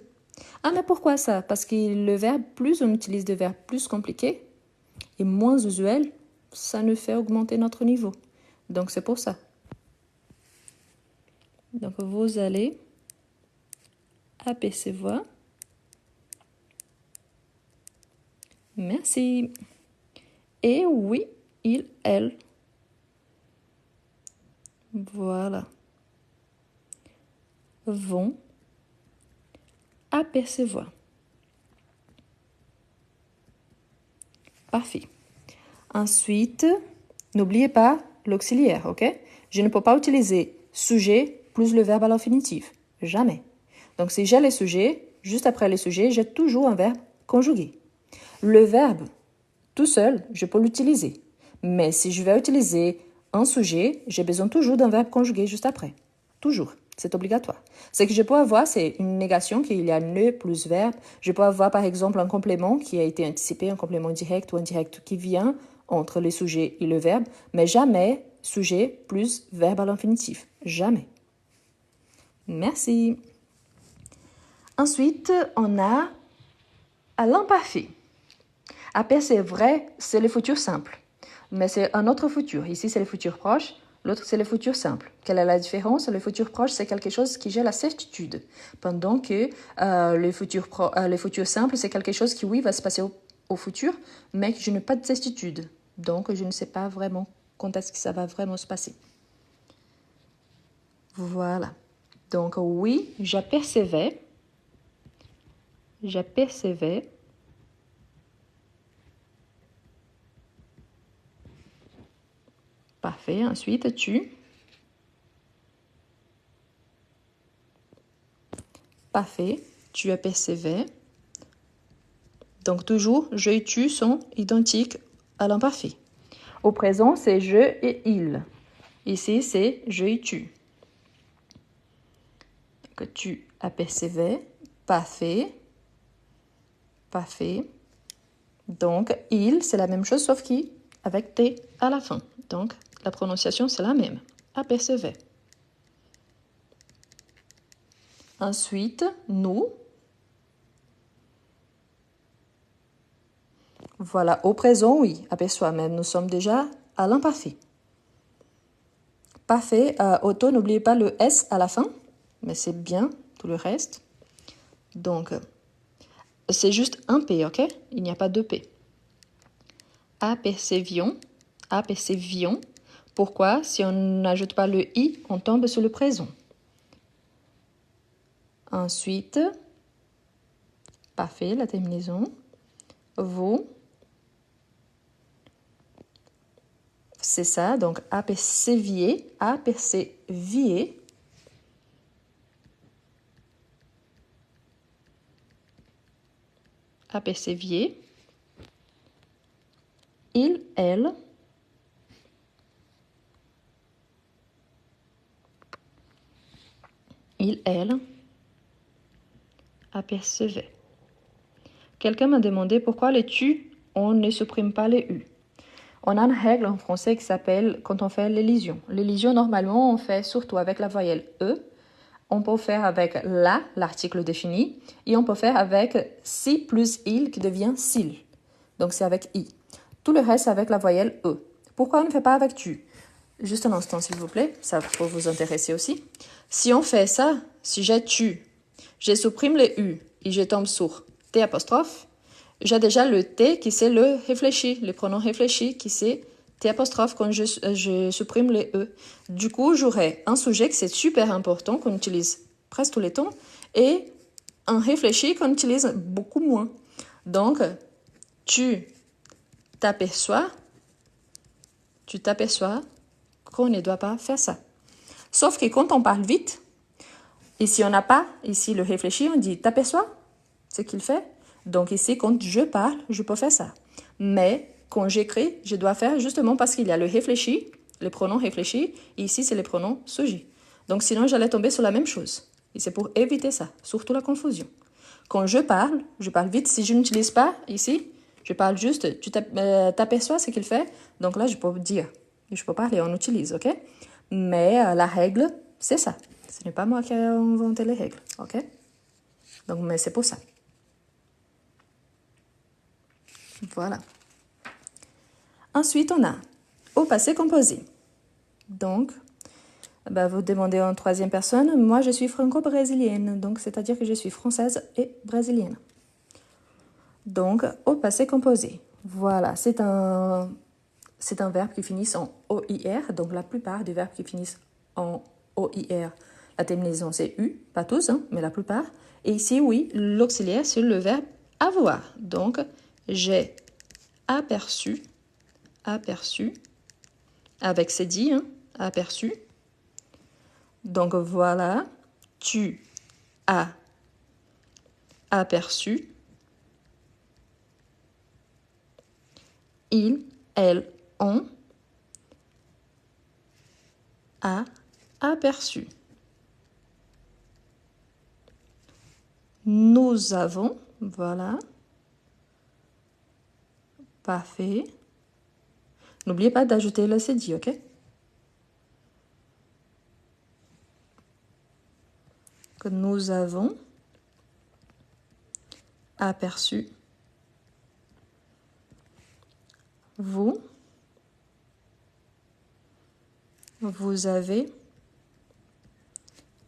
Ah, mais pourquoi ça? Parce que le verbe, plus on utilise des verbes plus compliqués et moins usuels, ça nous fait augmenter notre niveau. Donc, c'est pour ça. Donc, vous allez apercevoir. Merci. Et oui, il, elle. Voilà. Vont apercevoir. Parfait. Ensuite, n'oubliez pas l'auxiliaire, ok? Je ne peux pas utiliser sujet plus le verbe à l'infinitif. Jamais. Donc, si j'ai les sujets, juste après les sujets, j'ai toujours un verbe conjugué. Le verbe, tout seul, je peux l'utiliser. Mais si je vais utiliser un sujet, j'ai besoin toujours d'un verbe conjugué juste après. Toujours. C'est obligatoire. Ce que je peux avoir, c'est une négation qu'il y a ne plus verbe. Je peux avoir, par exemple, un complément qui a été anticipé, un complément direct ou indirect qui vient entre le sujet et le verbe, mais jamais sujet plus verbe à l'infinitif. Jamais. Merci. Ensuite, on a à l'imparfait. Apercevoir, c'est le futur simple. Mais c'est un autre futur. Ici, c'est le futur proche. L'autre, c'est le futur simple. Quelle est la différence? Le futur proche, c'est quelque chose qui j'ai la certitude. Pendant que le futur simple, c'est quelque chose qui, oui, va se passer au futur, mais que je n'ai pas de certitude. Donc, je ne sais pas vraiment quand est-ce que ça va vraiment se passer. Voilà. Donc, oui, j'apercevais. J'apercevais. Parfait. Ensuite, tu. Parfait. Tu apercevais. Donc, toujours, je et tu sont identiques à l'imparfait. Au présent, c'est je et il. Ici, c'est je et tu. Donc, tu apercevais. Parfait. Parfait. Donc, il, c'est la même chose, sauf qui avec T à la fin. Donc, la prononciation, c'est la même. Apercevait. Ensuite, nous. Voilà, au présent, oui, aperçoit, mais nous sommes déjà à l'imparfait. Parfait. Auto, n'oubliez pas le S à la fin, mais c'est bien tout le reste. Donc, c'est juste un P, ok? Il n'y a pas deux P. Apercevions. Apercevions. Pourquoi? Si on n'ajoute pas le I, on tombe sur le présent. Ensuite, parfait, la terminaison. Vous. C'est ça, donc aperceviez. Aperceviez. Aperceviez. Il, elle. il, elle apercevait. Quelqu'un m'a demandé pourquoi les tu, on ne supprime pas les u. On a une règle en français qui s'appelle quand on fait l'élision. L'élision, normalement, on fait surtout avec la voyelle E. On peut faire avec la, l'article défini, et on peut faire avec si plus il qui devient s'il. Donc c'est avec i. Tout le reste, c'est avec la voyelle E. Pourquoi on ne fait pas avec tu? Juste un instant, s'il vous plaît, ça peut vous intéresser aussi. Si on fait ça, si j'ai tu, je supprime les u et je tombe sur t apostrophe, j'ai déjà le t qui c'est le réfléchi, le pronom réfléchi qui c'est t apostrophe quand je supprime les e. Du coup, j'aurai un sujet qui c'est super important qu'on utilise presque tous les temps et un réfléchi qu'on utilise beaucoup moins. Donc, tu t'aperçois qu'on ne doit pas faire ça. Sauf que quand on parle vite, ici on n'a pas, ici le réfléchi, on dit t'aperçois ce qu'il fait. Donc ici, quand je parle, je peux faire ça. Mais quand j'écris, je dois faire justement parce qu'il y a le réfléchi, les pronoms réfléchis, et ici c'est les pronoms sujet. Donc sinon, j'allais tomber sur la même chose. Et c'est pour éviter ça, surtout la confusion. Quand je parle vite. Si je n'utilise pas ici, je parle juste, tu t'aperçois ce qu'il fait. Donc là, je peux dire, je peux parler, on utilise, ok? Mais la règle, c'est ça. Ce n'est pas moi qui ai inventé les règles, ok? Donc, mais c'est pour ça. Voilà. Ensuite, on a au passé composé. Donc, vous demandez en troisième personne. Moi, je suis franco-brésilienne. Donc, c'est-à-dire que je suis française et brésilienne. Donc, au passé composé. Voilà, c'est un verbe qui finit en OIR. Donc, la plupart des verbes qui finissent en OIR, la terminaison, c'est U. Pas tous, hein, mais la plupart. Et ici, oui, l'auxiliaire, c'est le verbe avoir. Donc, j'ai aperçu, avec c'est dit, hein, aperçu. Donc, voilà, tu as aperçu. Ils, elles, ont aperçu. Nous avons, voilà, parfait. N'oubliez pas d'ajouter le c'est dit, ok? Que nous avons aperçu. Vous avez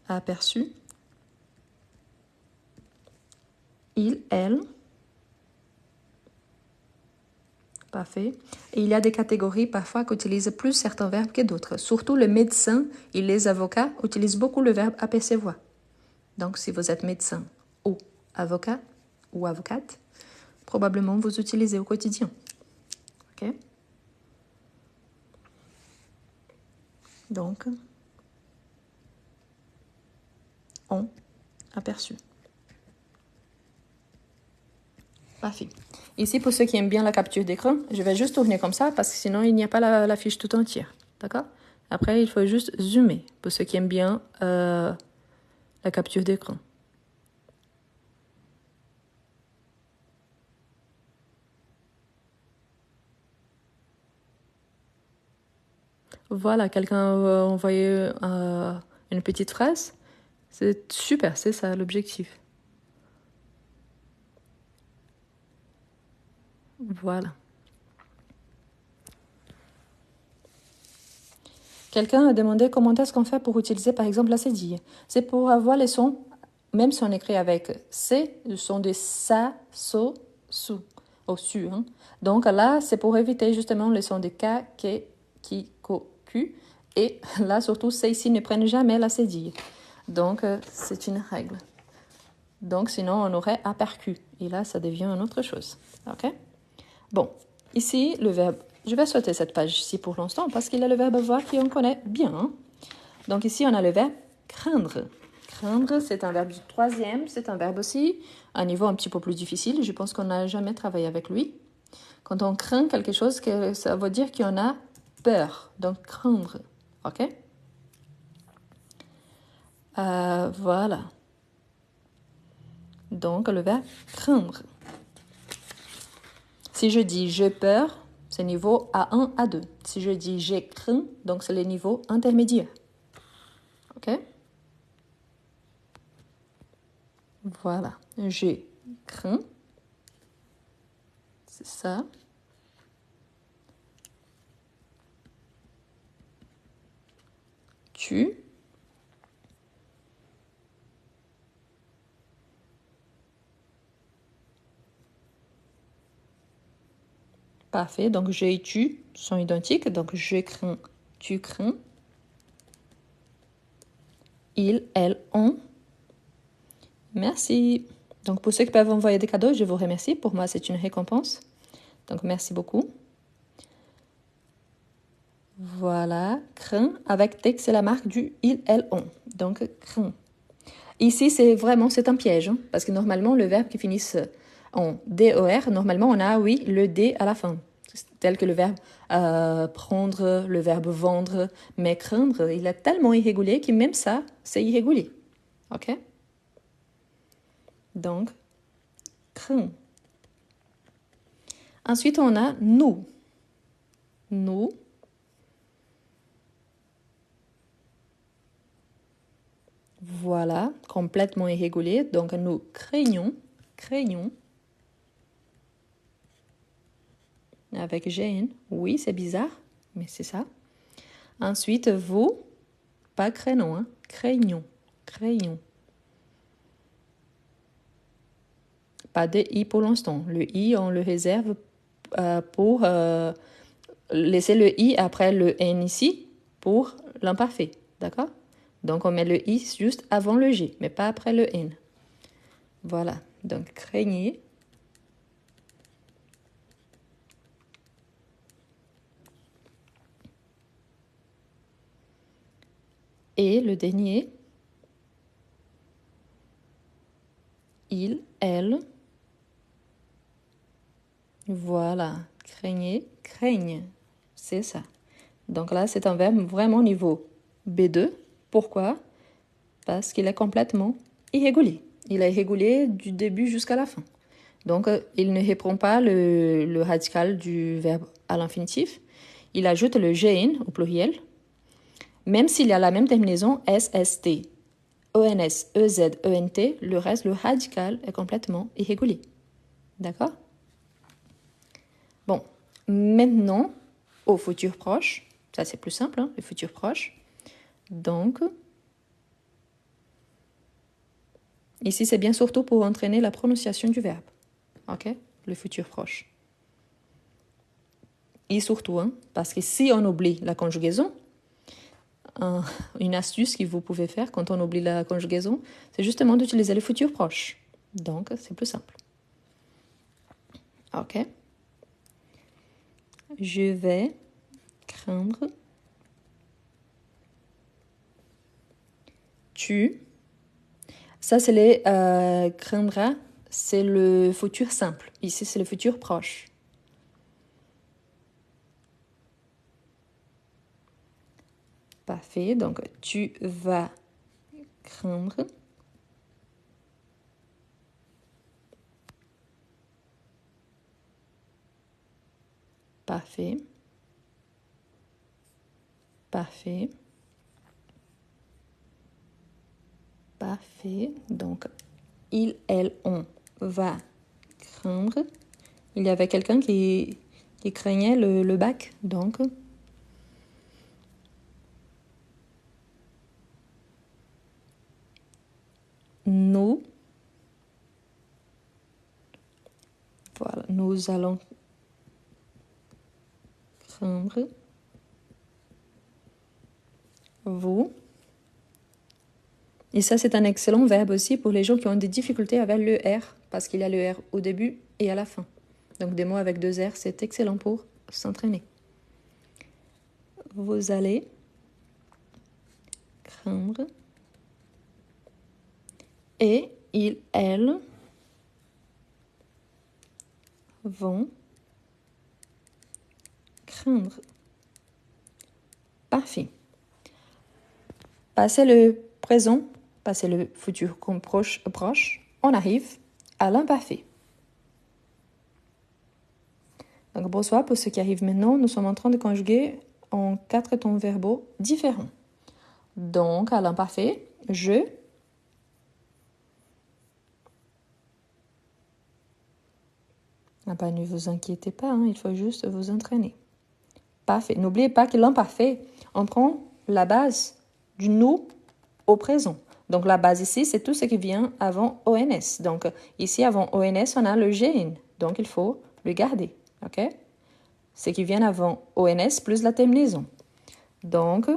aperçu. Il, elle. Parfait. Et il y a des catégories parfois qui utilisent plus certains verbes que d'autres. Surtout les médecins et les avocats utilisent beaucoup le verbe apercevoir. Donc, si vous êtes médecin ou avocat ou avocate, probablement vous utilisez au quotidien. OK? Donc, on aperçu. Parfait. Ici, pour ceux qui aiment bien la capture d'écran, je vais juste tourner comme ça parce que sinon, il n'y a pas la fiche tout entière. D'accord? Après, il faut juste zoomer pour ceux qui aiment bien la capture d'écran. Voilà, quelqu'un a envoyé une petite phrase. C'est super, c'est ça l'objectif. Voilà. Quelqu'un a demandé comment est-ce qu'on fait pour utiliser par exemple la cédille. C'est pour avoir les sons, même si on écrit avec C, le son de sa, so, su, au su. Hein. Donc là, c'est pour éviter justement les sons de K, K, Ki, Ko, Q. Et là, surtout, ces ici ne prennent jamais la cédille. Donc, c'est une règle. Donc, sinon, on aurait aperçu. Et là, ça devient une autre chose. OK? Bon, ici, le verbe... Je vais sauter cette page-ci pour l'instant parce qu'il y a le verbe voir qu'on connaît bien. Hein? Donc, ici, on a le verbe craindre. Craindre, c'est un verbe du troisième. C'est un verbe aussi à un niveau un petit peu plus difficile. Je pense qu'on n'a jamais travaillé avec lui. Quand on craint quelque chose, ça veut dire qu'on a peur. Donc, craindre. OK? Voilà. Donc, le verbe craindre. Si je dis j'ai peur, c'est niveau A1, A2. Si je dis j'ai craint, donc c'est le niveau intermédiaire. OK? Voilà. J'ai craint. C'est ça. Tu. Parfait. Donc, j'ai et tu sont identiques. Donc, je crains, tu crains. Il, elle, on. Merci. Donc, pour ceux qui peuvent envoyer des cadeaux, je vous remercie. Pour moi, c'est une récompense. Donc, merci beaucoup. Voilà. Crains. Avec T, c'est la marque du il, elle, on. Donc, crains. Ici, c'est un piège. Hein, parce que normalement, le verbe qui finit en DOR, normalement, on a, oui, le D à la fin. Tel que le verbe prendre, le verbe vendre. Mais craindre, il est tellement irrégulier que même ça, c'est irrégulier. OK? Donc, crains. Ensuite, on a nous. Nous. Voilà, complètement irrégulier. Donc, nous craignons. Craignons. Avec GN. Oui, c'est bizarre, mais c'est ça. Ensuite, vous. Pas craignons, hein. Craignons. Craignons. Pas de I pour l'instant. Le I, on le réserve pour laisser le I après le N ici pour l'imparfait. D'accord? Donc, on met le I juste avant le G, mais pas après le N. Voilà. Donc, craignez. Et le dernier, il, elle. Voilà. Craignez, craignent. C'est ça. Donc là, c'est un verbe vraiment niveau B2. Pourquoi? Parce qu'il est complètement irrégulier. Il est irrégulier du début jusqu'à la fin. Donc, il ne reprend pas le radical du verbe à l'infinitif. Il ajoute le GN au pluriel, même s'il y a la même terminaison SST, ENS, EZ, ENT, le reste, le radical est complètement irrégulier. D'accord? Bon, maintenant, au futur proche. Ça, c'est plus simple, hein, le futur proche. Donc, ici, c'est bien surtout pour entraîner la prononciation du verbe. OK? Le futur proche. Et surtout, hein, parce que si on oublie la conjugaison, une astuce que vous pouvez faire quand on oublie la conjugaison, c'est justement d'utiliser le futur proche. Donc, c'est plus simple. OK? Je vais craindre. Tu. Ça, c'est les craindra, c'est le futur simple. Ici, c'est le futur proche. Parfait. Donc, tu vas craindre. Parfait. Parfait. Parfait. Donc, il, elle, on va craindre. Il y avait quelqu'un qui craignait le bac, donc. Nous. Voilà, nous allons craindre. Vous. Et ça, c'est un excellent verbe aussi pour les gens qui ont des difficultés avec le R, parce qu'il y a le R au début et à la fin. Donc, des mots avec deux R, c'est excellent pour s'entraîner. Vous allez craindre. Et il, elle vont craindre. Parfait. Passez le présent passé le futur proche, on arrive à l'imparfait. Donc, bonsoir, pour ceux qui arrivent maintenant, nous sommes en train de conjuguer en 4 temps verbaux différents. Donc, à l'imparfait, je. Ah ben, ne vous inquiétez pas, hein, il faut juste vous entraîner. Parfait. N'oubliez pas que l'imparfait, on prend la base du nous au présent. Donc, la base ici, c'est tout ce qui vient avant ONS. Donc, ici, avant ONS, on a le GN. Donc, il faut le garder. OK? Ce qui vient avant ONS plus la terminaison. Donc,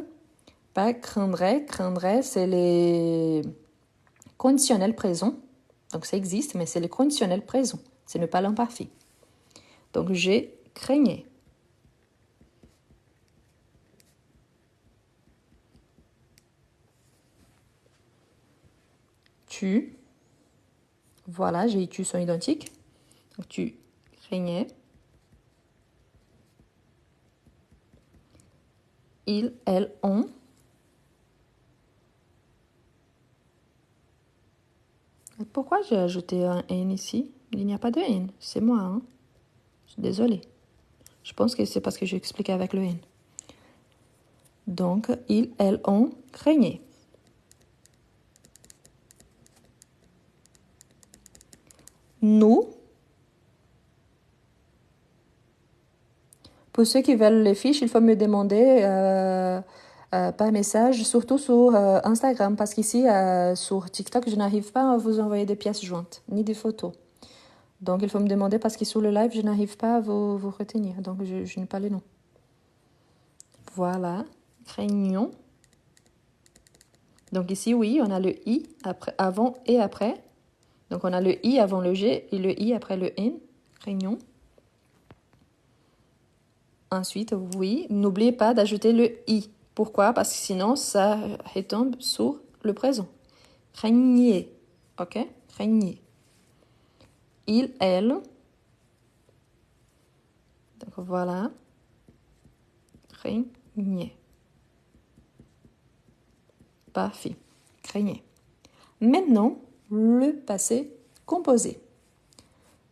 pas craindrait. Craindrait, c'est les conditionnels présents. Donc, ça existe, mais c'est les conditionnels présents. Ce n'est pas l'imparfait. Donc, j'ai craignais. Tu. Voilà, j'ai et tu sont identiques. Donc, tu craignais. Ils, elles, ont. Et pourquoi j'ai ajouté un N ici? Il n'y a pas de N, c'est moi. Hein? Je suis désolée. Je pense que c'est parce que j'ai expliqué avec le N. Donc, ils, elles, ont craigné. Nous. Pour ceux qui veulent les fiches, il faut me demander par message, surtout sur Instagram, parce qu'ici, sur TikTok, je n'arrive pas à vous envoyer des pièces jointes, ni des photos. Donc, il faut me demander, parce que sur le live, je n'arrive pas à vous retenir. Donc, je n'ai pas les noms. Voilà. Craignons. Donc, ici, oui, on a le I après, avant et après. Donc, on a le I avant le G et le I après le N. Craignons. Ensuite, oui, n'oubliez pas d'ajouter le I. Pourquoi? Parce que sinon, ça retombe sur le présent. Craignez. OK? Craignez. Il, elle. Donc, voilà. Craignez. Parfait. Craignez. Maintenant, le passé composé.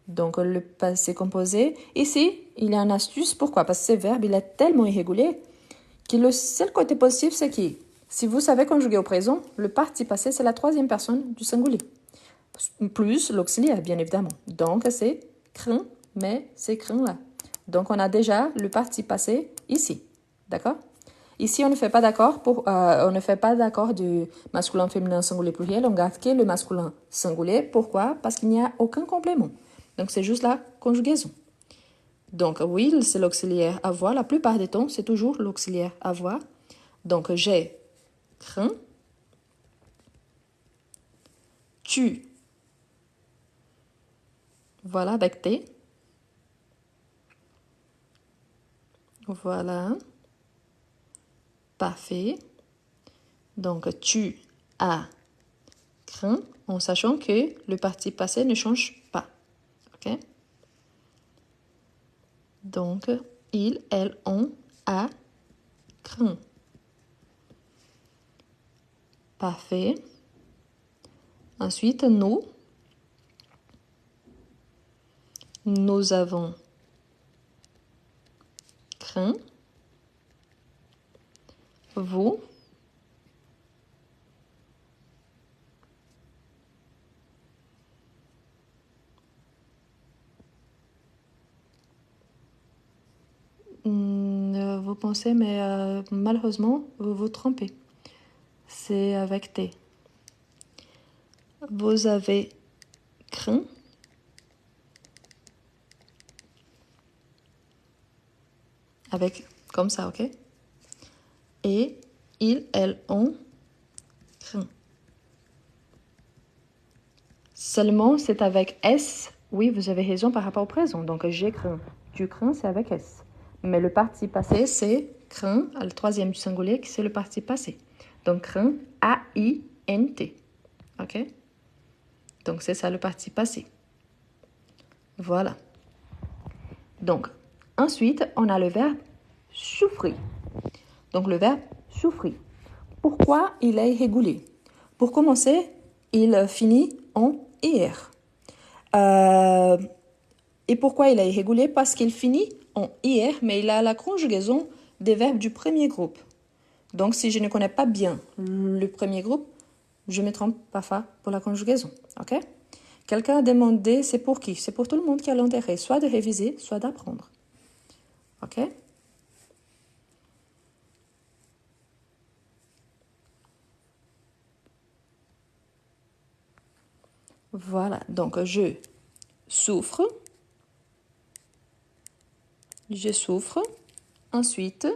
Donc, le passé composé. Ici, il y a une astuce. Pourquoi? Parce que ce verbe, il est tellement irrégulier que le seul côté positif, c'est que si vous savez conjuguer au présent, le participe passé, c'est la troisième personne du singulier. Plus l'auxiliaire, bien évidemment. Donc, c'est craint, mais c'est craint là. Donc, on a déjà le participe passé ici. D'accord? Ici, on ne fait pas d'accord du masculin, féminin, singulier, pluriel. On garde que le masculin singulier. Pourquoi? Parce qu'il n'y a aucun complément. Donc, c'est juste la conjugaison. Donc, oui, c'est l'auxiliaire avoir. La plupart des temps, c'est toujours l'auxiliaire avoir. Donc, j'ai craint. Tu. Voilà, avec T. Voilà. Parfait. Donc, tu as craint, en sachant que le participe passé ne change pas. OK? Donc, ils, elles, ont, a craint. Parfait. Ensuite, nous avons craint. Vous vous pensez, mais malheureusement, vous vous trompez. C'est avec T. Vous avez craint. Avec, comme ça, OK? Et ils, elles, ont craint. Seulement, c'est avec S. Oui, vous avez raison par rapport au présent. Donc, j'ai craint. Tu crains, c'est avec S. Mais le participe passé, c'est craint, le troisième du singulier, c'est le participe passé. Donc, craint, A-I-N-T. OK? Donc, c'est ça le participe passé. Voilà. Donc, ensuite, on a le verbe souffrir. Donc, le verbe souffrir. Pourquoi il est irrégulier? Pour commencer, il finit en IR. Et pourquoi il est irrégulier? Parce qu'il finit en IR, mais il a la conjugaison des verbes du premier groupe. Donc, si je ne connais pas bien le premier groupe, je me trompe parfois pour la conjugaison. Ok? Quelqu'un a demandé, c'est pour qui? C'est pour tout le monde qui a l'intérêt, soit de réviser, soit d'apprendre. Ok? Voilà, donc je souffre. Je souffre. Ensuite,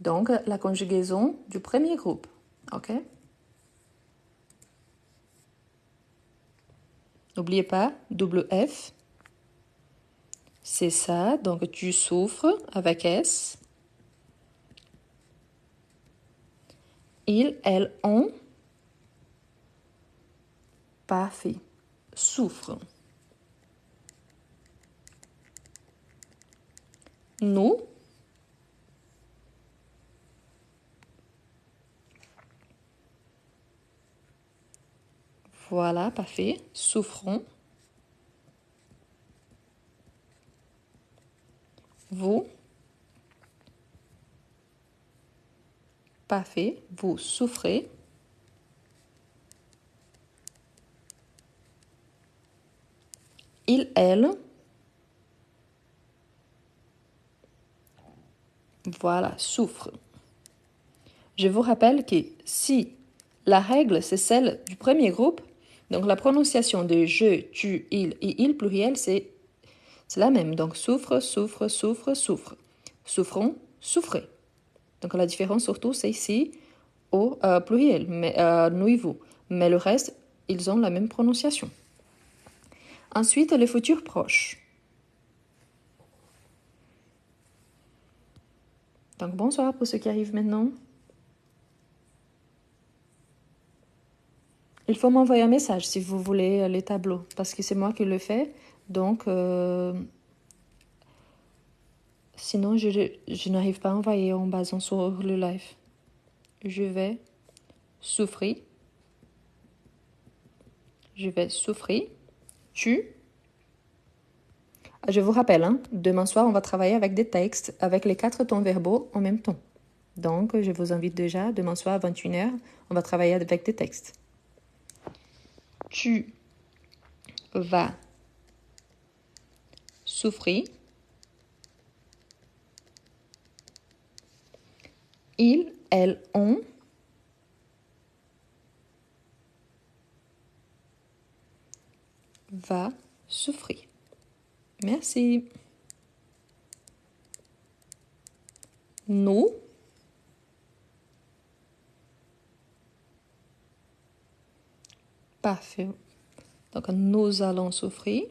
donc la conjugaison du premier groupe. Ok? N'oubliez pas, double F. C'est ça, donc tu souffres avec S. Ils, elles, ont. Parfait. Souffre. Nous. Voilà, parfait. Souffrons. Vous. Parfait. Vous souffrez. Il, elle. Voilà, souffre. Je vous rappelle que si la règle, c'est celle du premier groupe, donc la prononciation de je, tu, il et il pluriel, c'est la même. Donc souffre, souffre, souffre, souffre. Souffrons, souffrez. Donc la différence surtout, c'est ici au pluriel, mais nous et vous. Mais le reste, ils ont la même prononciation. Ensuite, les futurs proches. Donc bonsoir pour ceux qui arrivent maintenant. Il faut m'envoyer un message si vous voulez les tableaux, parce que c'est moi qui le fais. Donc, sinon, je n'arrive pas à envoyer en basant sur le live. Je vais souffrir. Je vais souffrir. Tu. Je vous rappelle, hein, demain soir, on va travailler avec des textes, avec les 4 tons verbaux en même temps. Donc, je vous invite déjà, demain soir à 21h, on va travailler avec des textes. Tu vas souffrir. Ils, elles, ont. Va souffrir. Merci. Nous. Parfait. Donc, nous allons souffrir.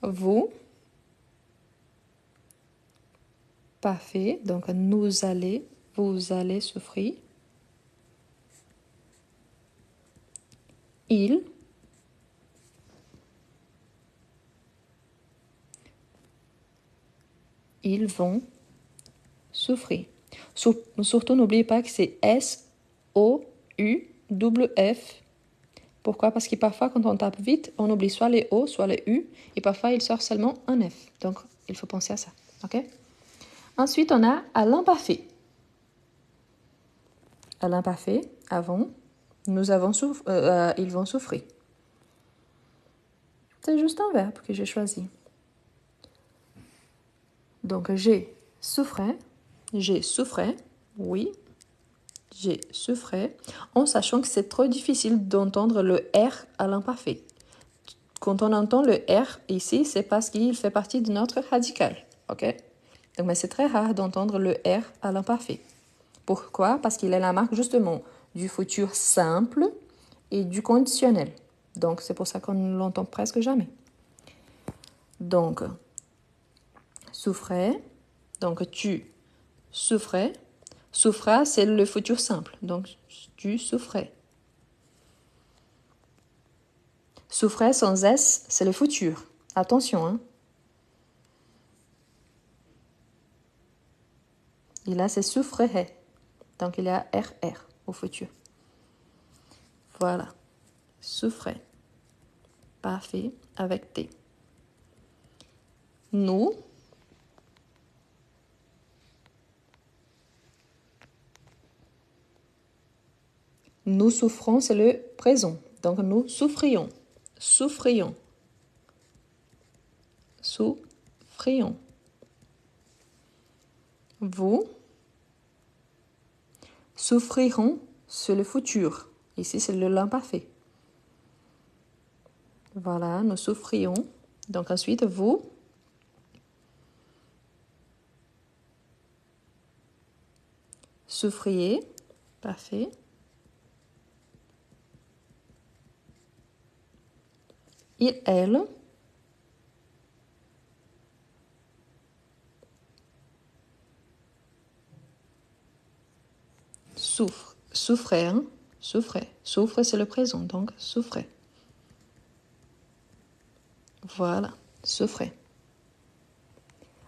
Vous. Parfait. Donc, vous allez souffrir. Ils. Ils vont souffrir. Surtout, n'oubliez pas que c'est S-O-U-F. Pourquoi? Parce que parfois, quand on tape vite, on oublie soit les O, soit les U, et parfois, il sort seulement un F. Donc, il faut penser à ça. OK? Ensuite, on a à l'imparfait. À l'imparfait, avant, ils vont souffrir. C'est juste un verbe que j'ai choisi. Donc, j'ai souffrait, oui, j'ai souffrait, en sachant que c'est trop difficile d'entendre le R à l'imparfait. Quand on entend le R ici, c'est parce qu'il fait partie de notre radical, ok? Donc, mais c'est très rare d'entendre le R à l'imparfait. Pourquoi? Parce qu'il est la marque justement du futur simple et du conditionnel. Donc, c'est pour ça qu'on ne l'entend presque jamais. Donc, souffrait, donc tu souffrais. Souffra, c'est le futur simple. Donc, tu souffrais. Souffrait sans S, c'est le futur. Attention, hein. Et là, c'est souffrirait. Donc, il y a RR au futur. Voilà. Souffrait. Parfait. Avec T. Nous. Nous souffrons, c'est le présent. Donc, nous souffrions. Souffrions. Souffrions. Vous souffriront, c'est le futur. Ici, c'est le l'imparfait. Voilà, nous souffrions. Donc, ensuite, vous souffriez. Parfait. Il, elle. Souffre. Souffrait, hein? Souffrait. Souffre, c'est le présent, donc souffrait. Voilà, souffrait.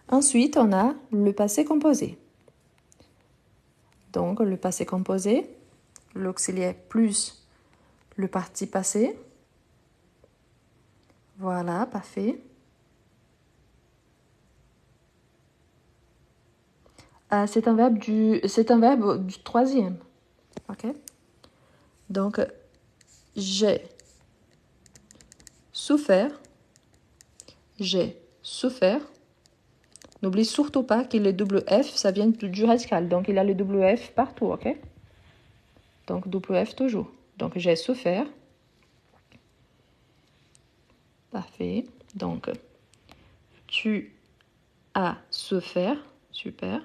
Ensuite, on a le passé composé. Donc, le passé composé, l'auxiliaire plus le participe passé. Voilà, parfait. C'est un verbe du troisième. Ok? Donc, j'ai souffert. J'ai souffert. N'oublie surtout pas que le WF, ça vient du radical. Donc, il y a le WF partout, ok? Donc, WF toujours. Donc, j'ai souffert. Parfait. Donc, tu as souffert. Super.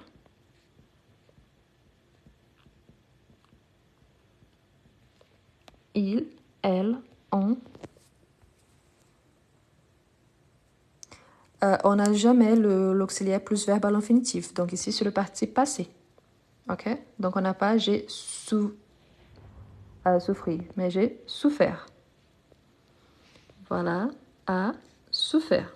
Il, elle, on. On n'a jamais l'auxiliaire plus verbe à l'infinitif. Donc ici, c'est le participe passé. OK? Donc on n'a pas j'ai souffert, mais j'ai souffert. Voilà, a souffert.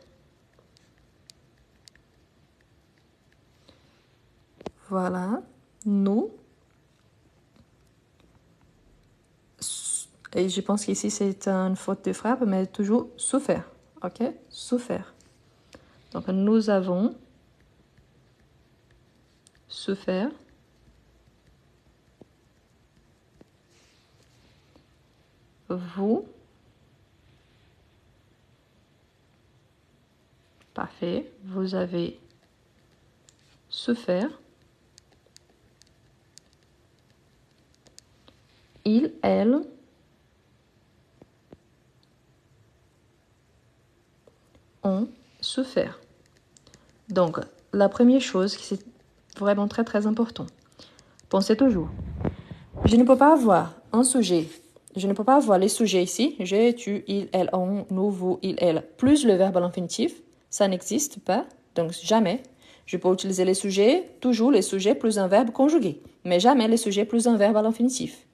Voilà, nous. Et je pense qu'ici, c'est une faute de frappe, mais toujours souffert. OK? Souffert. Donc, nous avons souffert. Vous. Parfait. Vous avez souffert. Il, elle. Ont souffert. Donc, la première chose qui c'est vraiment très très important, pensez toujours. Je ne peux pas avoir un sujet. Je ne peux pas avoir les sujets ici. J'ai, tu, il, elle, on, nous, vous, il, elle, plus le verbe à l'infinitif. Ça n'existe pas. Donc, jamais. Je peux utiliser les sujets, toujours les sujets plus un verbe conjugué. Mais jamais les sujets plus un verbe à l'infinitif.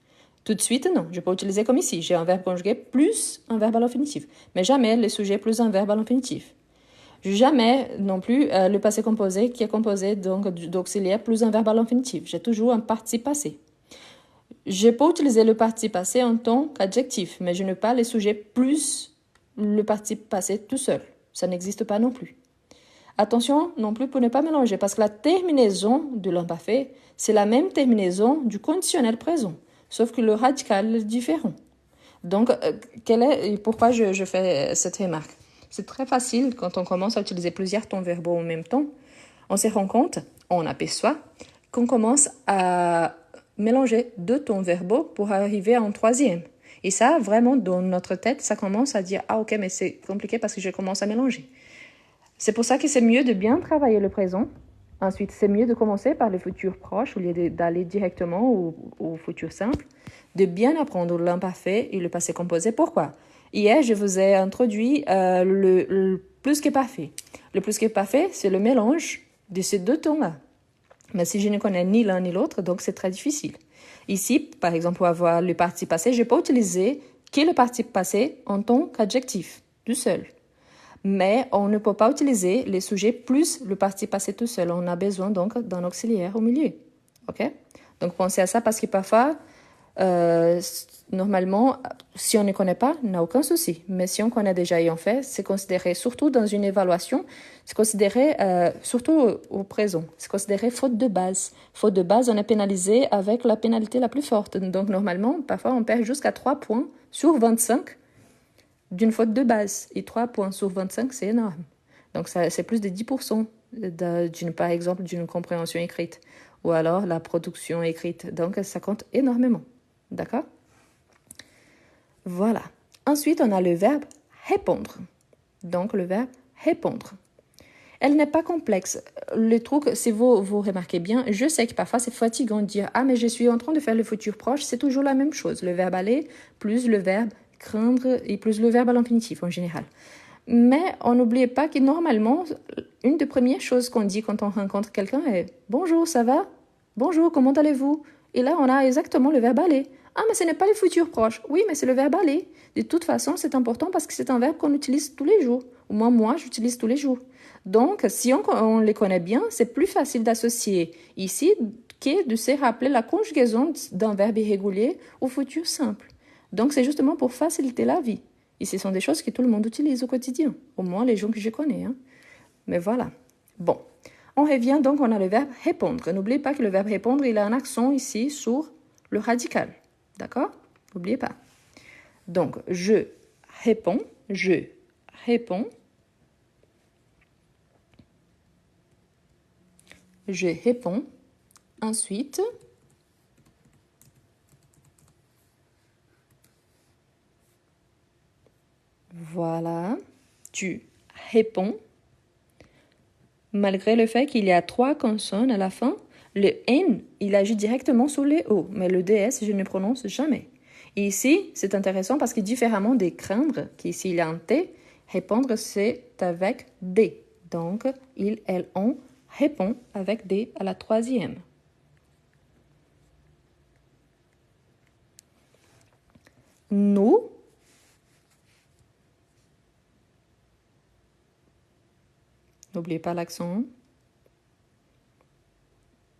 Tout de suite, non. Je peux utiliser comme ici. J'ai un verbe conjugué plus un verbe à l'infinitif. Mais jamais les sujets plus un verbe à l'infinitif. Jamais non plus le passé composé qui est composé donc d'auxiliaire plus un verbe à l'infinitif. J'ai toujours un participe passé. Je peux utiliser le participe passé en tant qu'adjectif, mais je n'ai pas les sujets plus le participe passé tout seul. Ça n'existe pas non plus. Attention non plus pour ne pas mélanger, parce que la terminaison de l'imparfait, c'est la même terminaison du conditionnel présent, sauf que le radical est différent. Donc, pourquoi je fais cette remarque? C'est très facile quand on commence à utiliser plusieurs temps verbaux en même temps. On se rend compte, on aperçoit qu'on commence à mélanger deux temps verbaux pour arriver à un troisième. Et ça, vraiment, dans notre tête, ça commence à dire « Ah, ok, mais c'est compliqué parce que je commence à mélanger. » C'est pour ça que c'est mieux de bien travailler le présent. Ensuite, c'est mieux de commencer par le futur proche au lieu d'aller directement au futur simple. De bien apprendre l'imparfait et le passé composé. Pourquoi? Hier, je vous ai introduit le plus que parfait. Le plus que parfait, c'est le mélange de ces deux temps-là. Mais si je ne connais ni l'un ni l'autre, donc c'est très difficile. Ici, par exemple, pour avoir le participe passé, je peux utiliser que le participe passé en tant qu'adjectif, tout seul. Mais on ne peut pas utiliser les sujets plus le participe passé tout seul. On a besoin donc d'un auxiliaire au milieu. OK? Donc pensez à ça parce que parfois, normalement, si on ne connaît pas, n'a aucun souci. Mais si on connaît déjà et on fait, c'est considéré, surtout dans une évaluation, c'est considéré, surtout au présent, c'est considéré faute de base. Faute de base, on est pénalisé avec la pénalité la plus forte. Donc normalement, parfois, on perd jusqu'à 3 points sur 25 d'une faute de base. Et 3 points sur 25, c'est énorme. Donc ça, c'est plus de 10% par exemple, d'une compréhension écrite. Ou alors la production écrite. Donc ça compte énormément. D'accord? Voilà. Ensuite, on a le verbe répondre. Donc, le verbe répondre. Elle n'est pas complexe. Le truc, si vous remarquez bien, je sais que parfois c'est fatigant de dire « Ah, mais je suis en train de faire le futur proche », c'est toujours la même chose. Le verbe aller plus le verbe craindre et plus le verbe à l'infinitif en général. Mais on n'oublie pas que normalement, une des premières choses qu'on dit quand on rencontre quelqu'un est « Bonjour, ça va ? Bonjour, comment allez-vous ?» Et là, on a exactement le verbe aller. Ah, mais ce n'est pas le futur proche. Oui, mais c'est le verbe aller. De toute façon, c'est important parce que c'est un verbe qu'on utilise tous les jours. Au moins, moi, j'utilise tous les jours. Donc, si on les connaît bien, c'est plus facile d'associer ici que de se rappeler la conjugaison d'un verbe irrégulier au futur simple. Donc, c'est justement pour faciliter la vie. Et ce sont des choses que tout le monde utilise au quotidien. Au moins, les gens que je connais. Hein. Mais voilà. Bon. On revient donc, on a le verbe répondre. N'oubliez pas que le verbe répondre, il a un accent ici sur le radical. D'accord? N'oubliez pas. Donc, je réponds, je réponds, je réponds. Ensuite, voilà, tu réponds. Malgré le fait qu'il y a 3 consonnes à la fin, le N, il agit directement sur les O, mais le DS, je ne prononce jamais. Et ici, c'est intéressant parce que différemment des craindre, qui ici il y a un T, répondre c'est avec D. Donc, il, elle, on répond avec D à la 3e. Nous, n'oubliez pas l'accent.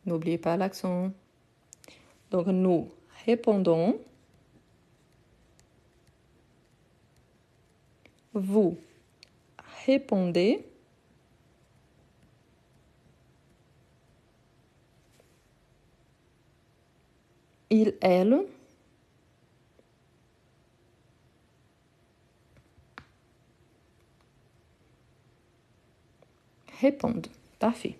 N'oubliez pas l'accent. Donc, nous répondons. Vous répondez. Il, elle. Répondent. Parfait.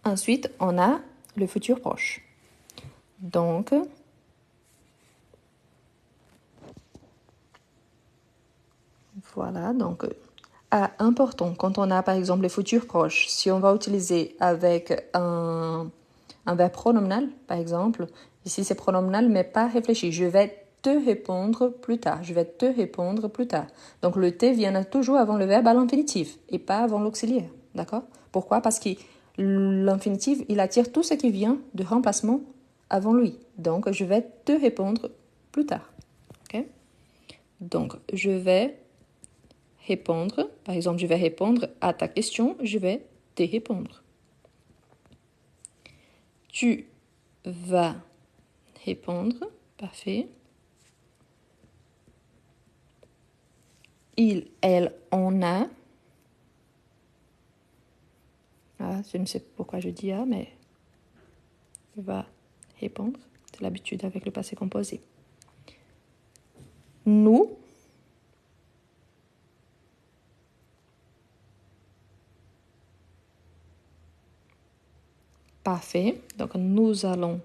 Ensuite, on a le futur proche. Donc, voilà. Donc, important, quand on a par exemple le futur proche, si on va utiliser avec un verbe pronominal, par exemple, ici c'est pronominal mais pas réfléchi. Je vais te répondre plus tard. Je vais te répondre plus tard. Donc, le te vient toujours avant le verbe à l'infinitif et pas avant l'auxiliaire. D'accord? Pourquoi? Parce que l'infinitif, il attire tout ce qui vient de remplacement avant lui. Donc, je vais te répondre plus tard. OK? Donc, je vais répondre. Par exemple, je vais répondre à ta question. Je vais te répondre. Tu vas répondre. Parfait. Il, elle, on a. Ah, je ne sais pas pourquoi je dis A, mais va répondre. C'est l'habitude avec le passé composé. Nous. Parfait. Donc, nous allons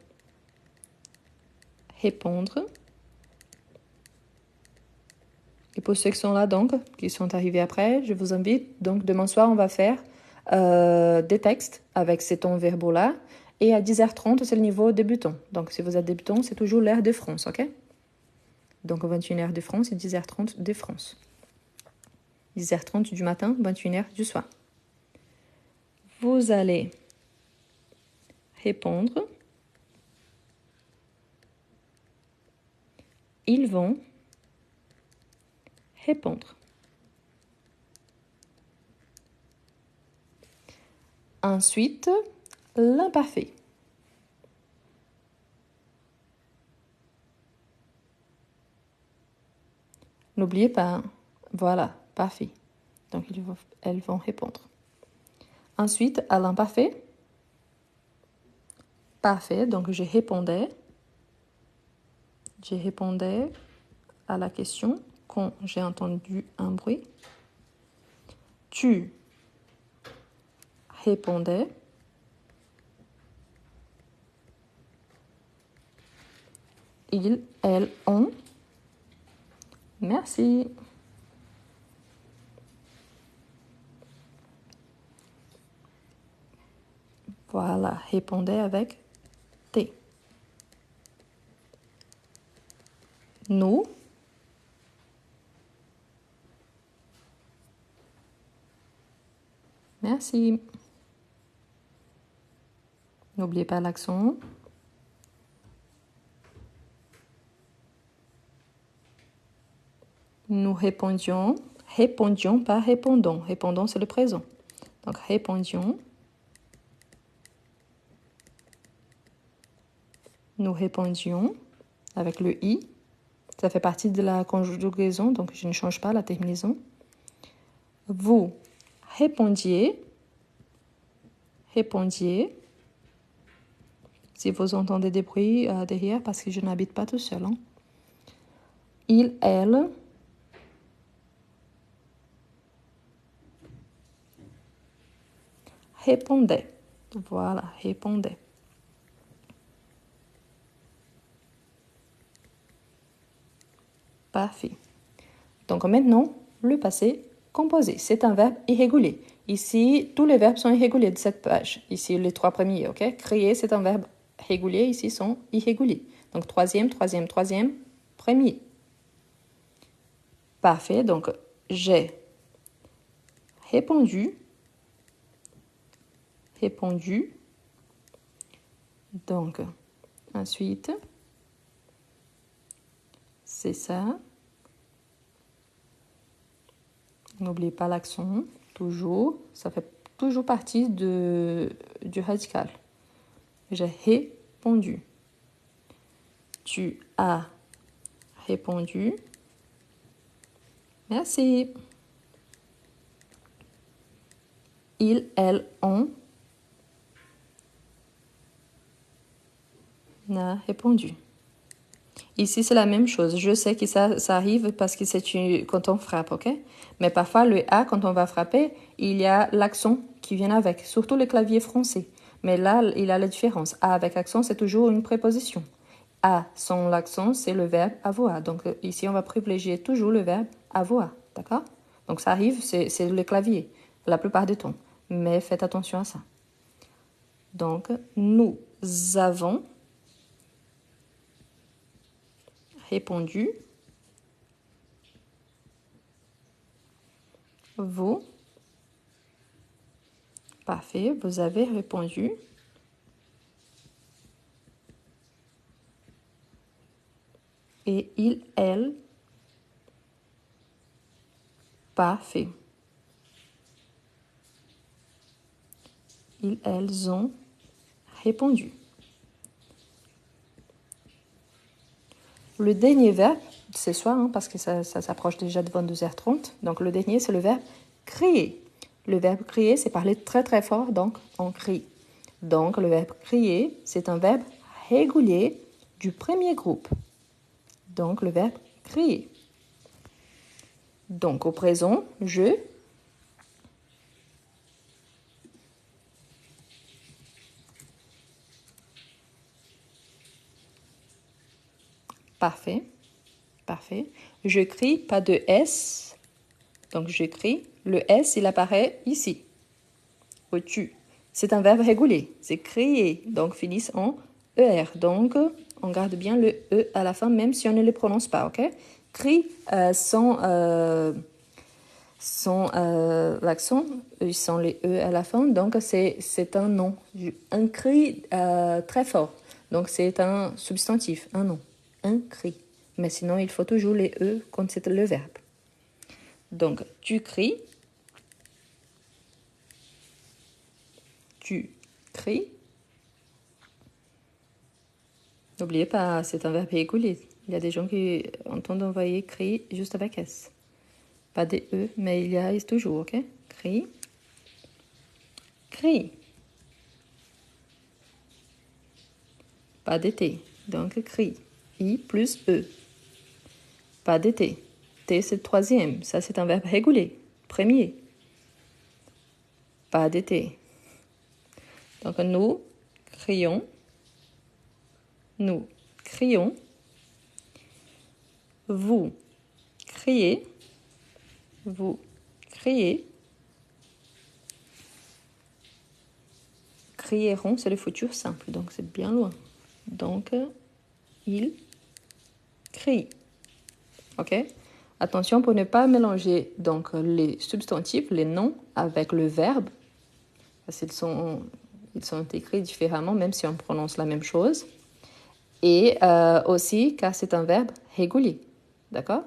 répondre. Et pour ceux qui sont là, donc, qui sont arrivés après, je vous invite. Donc, demain soir, on va faire des textes avec ces tons verbaux-là. Et à 10h30, c'est le niveau débutant. Donc, si vous êtes débutant, c'est toujours l'heure de France, OK? Donc, 21h de France et 10h30 de France. 10h30 du matin, 21h du soir. Vous allez répondre. Ils vont répondre. Ensuite, l'imparfait. N'oubliez pas, voilà, parfait. Donc, elles vont répondre. Ensuite, à l'imparfait. Parfait, donc je répondais. Je répondais à la question quand j'ai entendu un bruit. Tu répondais. Ils, elles, ont. Merci. Voilà, répondez avec T. Nous. Merci. N'oubliez pas l'accent. Nous répondions. Répondions, pas répondons. Répondons, c'est le présent. Donc, répondions. Nous répondions avec le I. Ça fait partie de la conjugaison, donc je ne change pas la terminaison. Vous répondiez. Répondiez. Si vous entendez des bruits derrière, parce que je n'habite pas tout seul. Hein. Il, elle. Répondait. Voilà, répondait. Parfait. Donc maintenant, le passé composé. C'est un verbe irrégulier. Ici, tous les verbes sont irréguliers de cette page. Ici, les 3 premiers, ok? Créer, c'est un verbe régulier. Ici, sont irréguliers. Donc, troisième, premier. Parfait. Donc, j'ai répondu. Répondu. Donc, ensuite, c'est ça. N'oubliez pas l'accent, toujours. Ça fait toujours partie du radical. J'ai répondu. Tu as répondu. Merci. Ils, elles, ont répondu. Ici, c'est la même chose. Je sais que ça arrive parce que c'est quand on frappe, ok? Mais parfois, le A, quand on va frapper, il y a l'accent qui vient avec, surtout le clavier français. Mais là, il a la différence. A avec accent, c'est toujours une préposition. A sans l'accent, c'est le verbe avoir. Donc ici, on va privilégier toujours le verbe avoir, d'accord? Donc ça arrive, c'est le clavier, la plupart du temps. Mais faites attention à ça. Donc, nous avons répondu. Vous, parfait, vous avez répondu. Et il, elle, parfait. Ils, elles ont répondu. Le dernier verbe, c'est soir, hein, parce que ça s'approche déjà de 22h30. Donc, le dernier, c'est le verbe crier. Le verbe crier, c'est parler très très fort, donc on crie. Donc, le verbe crier, c'est un verbe régulier du premier groupe. Donc, le verbe crier. Donc, au présent, je. Parfait. Parfait. Je crie, pas de S. Donc, je crie. Le S, il apparaît ici. Au tu. C'est un verbe régulier. C'est crier. Donc, finissent en ER. Donc, on garde bien le E à la fin, même si on ne le prononce pas, ok? Cri sans l'accent, sans les E à la fin. Donc, c'est un nom. Un cri très fort. Donc, c'est un substantif, un nom. Un cri. Mais sinon, il faut toujours les E quand c'est le verbe. Donc, tu cries. Tu cries. N'oubliez pas, c'est un verbe régulier. Il y a des gens qui entendent envoyer cri juste avec S. Pas des E, mais il y a toujours, ok? Cri. Cri. Pas de T. Donc, cri. I plus E. Pas de T. T, c'est le troisième. Ça, c'est un verbe régulier. Premier. Pas de T. Donc, nous crions. Nous crions. Vous criez. Vous criez. Crieront, c'est le futur simple, donc c'est bien loin. Donc, il crie. Ok? Attention pour ne pas mélanger donc les substantifs, les noms, avec le verbe. Parce qu'ils sont écrits différemment, même si on prononce la même chose. Et aussi, car c'est un verbe régulier. D'accord?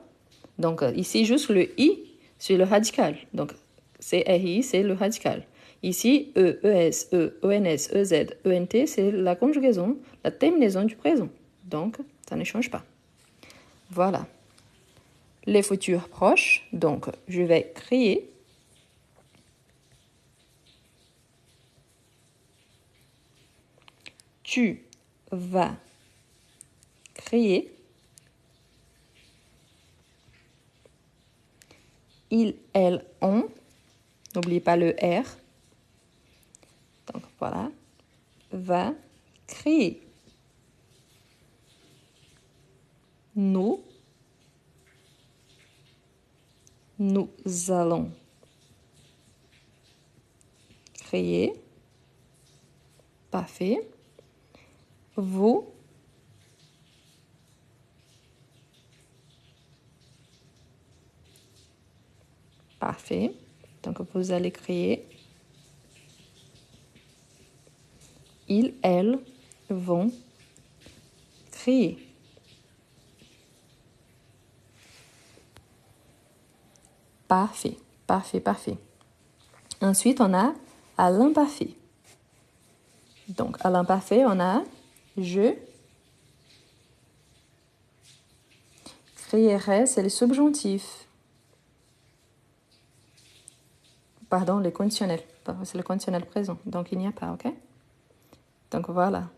Donc, ici, juste le I, c'est le radical. Donc, CRI, c'est le radical. Ici, E, ES, E, ENS, EZ, ENT, c'est la conjugaison, la terminaison du présent. Donc, ça ne change pas. Voilà. Les futurs proches, donc, je vais crier. Tu vas crier. Il, elle, on. N'oubliez pas le R. Donc, voilà. Va crier. Nous allons crier. Parfait. Vous parfait. Donc, vous allez crier. Ils, elles vont crier. Parfait, parfait, parfait. Ensuite, on a à l'imparfait. Donc, à l'imparfait, on a je crierai, c'est le subjonctif. Pardon, le conditionnel. C'est le conditionnel présent. Donc, il n'y a pas, ok? Donc, voilà.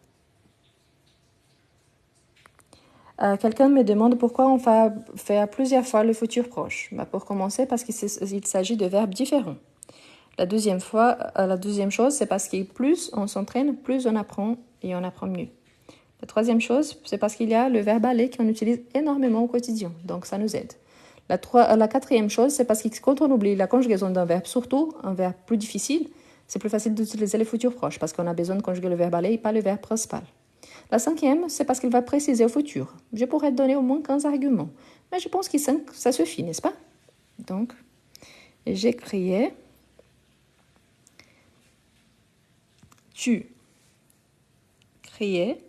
Quelqu'un me demande pourquoi on fait plusieurs fois le futur proche. Pour commencer, parce qu'il s'agit de verbes différents. La deuxième chose, c'est parce que plus on s'entraîne, plus on apprend et on apprend mieux. La troisième chose, c'est parce qu'il y a le verbe aller qu'on utilise énormément au quotidien. Donc, ça nous aide. La quatrième chose, c'est parce que quand on oublie la conjugaison d'un verbe, surtout un verbe plus difficile, c'est plus facile d'utiliser les futurs proches parce qu'on a besoin de conjuguer le verbe aller et pas le verbe principal. La cinquième, c'est parce qu'il va préciser au futur. Je pourrais donner au moins 15 arguments. Mais je pense que 5, ça suffit, n'est-ce pas? Donc, j'ai crié. Tu criais.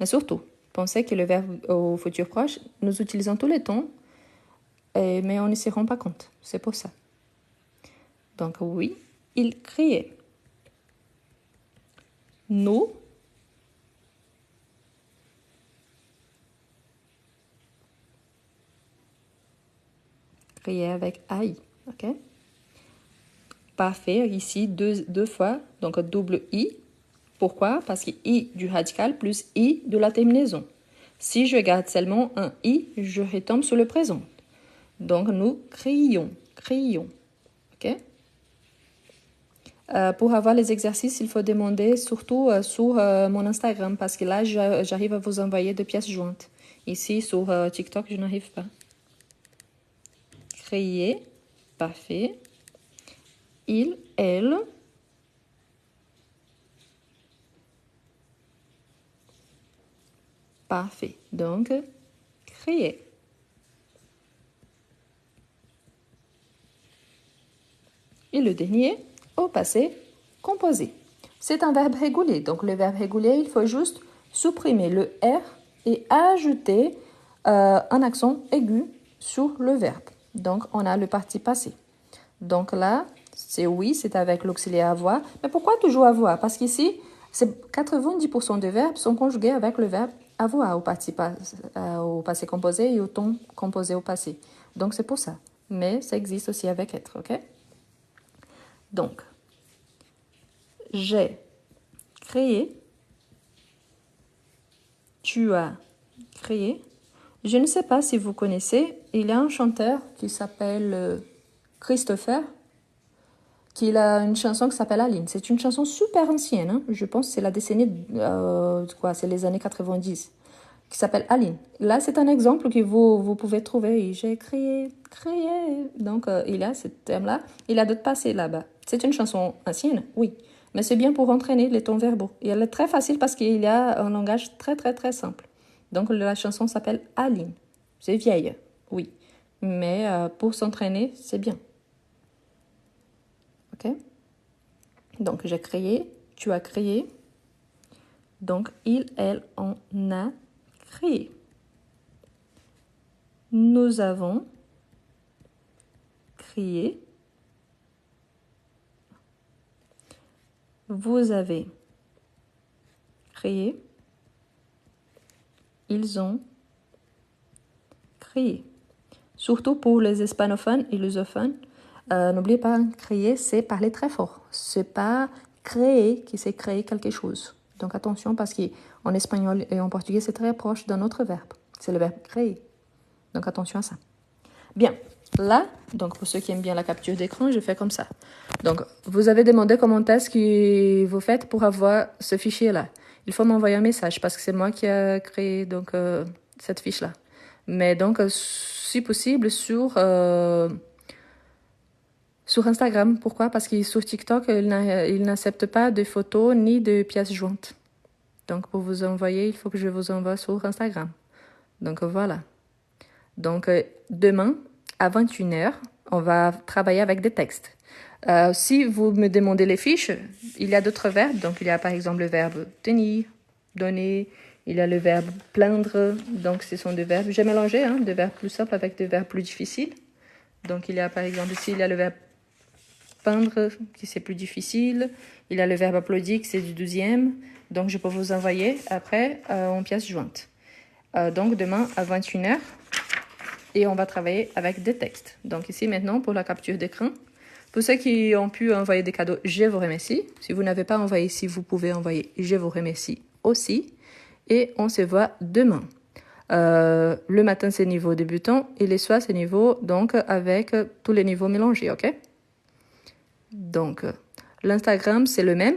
Mais surtout, pensez que le verbe au futur proche, nous utilisons tous les temps, mais on ne s'y rend pas compte. C'est pour ça. Donc, oui, il criait. Nous criait avec aïe. Ok? Parfait. Ici, deux fois, donc double i. Pourquoi? Parce que i du radical plus i de la terminaison. Si je garde seulement un i, je retombe sur le présent. Donc, nous crions. Crions. Ok? Pour avoir les exercices, il faut demander surtout sur mon Instagram parce que là, j'arrive à vous envoyer des pièces jointes. Ici, sur TikTok, je n'arrive pas. Crier. Parfait. Il, elle. Parfait. Donc, crier. Et le dernier, au passé composé. C'est un verbe régulier. Donc, le verbe régulier, il faut juste supprimer le R et ajouter un accent aigu sur le verbe. Donc, on a le parti passé. Donc là, c'est oui, c'est avec l'auxiliaire avoir. Mais pourquoi toujours avoir? Parce qu'ici, 90% des verbes sont conjugués avec le verbe avoir au passé composé et au temps composé au passé. Donc, c'est pour ça. Mais ça existe aussi avec être, ok? Donc, j'ai créé, tu as créé. Je ne sais pas si vous connaissez, il y a un chanteur qui s'appelle Christopher, qui a une chanson qui s'appelle Aline. C'est une chanson super ancienne, hein. Je pense que c'est la décennie, c'est les années 90, qui s'appelle Aline. Là, c'est un exemple que vous pouvez trouver. J'ai créé. Donc, il y a ce thème-là. Il y a d'autres passés là-bas. C'est une chanson ancienne, oui. Mais c'est bien pour entraîner les tons verbaux. Et elle est très facile parce qu'il y a un langage très, très, très simple. Donc, la chanson s'appelle Aline. C'est vieille, oui. Mais pour s'entraîner, c'est bien. Ok? Donc, j'ai créé, tu as créé. Donc, il, elle, on a créé. Nous avons créé. Vous avez créé. Ils ont créé. Surtout pour les hispanophones et lusophones, n'oubliez pas, créer, c'est parler très fort. C'est pas créer qui c'est créer quelque chose. Donc attention parce qu'en espagnol et en portugais, c'est très proche d'un autre verbe. C'est le verbe créer. Donc attention à ça. Bien, là, donc pour ceux qui aiment bien la capture d'écran, je fais comme ça. Donc, vous avez demandé comment est-ce que vous faites pour avoir ce fichier-là. Il faut m'envoyer un message parce que c'est moi qui ai créé donc, cette fiche-là. Mais donc, si possible, sur Instagram. Pourquoi? Parce que sur TikTok, il n'accepte pas de photos ni de pièces jointes. Donc, pour vous envoyer, il faut que je vous envoie sur Instagram. Donc, voilà. Donc, demain, à 21h, on va travailler avec des textes. Si vous me demandez les fiches, il y a d'autres verbes. Donc, il y a par exemple le verbe tenir, donner. Il y a le verbe plaindre. Donc, ce sont des verbes. J'ai mélangé des verbes plus simples avec des verbes plus difficiles. Donc, il y a par exemple ici, il y a le verbe peindre, qui c'est plus difficile. Il y a le verbe applaudir, qui c'est du 12e. Donc, je peux vous envoyer après en pièces jointes. Donc, demain à 21h. Et on va travailler avec des textes. Donc ici maintenant pour la capture d'écran. Pour ceux qui ont pu envoyer des cadeaux, je vous remercie. Si vous n'avez pas envoyé, si vous pouvez envoyer, je vous remercie aussi. Et on se voit demain. Le matin c'est niveau débutant et les soirs c'est niveau donc avec tous les niveaux mélangés, ok? Donc l'Instagram c'est le même.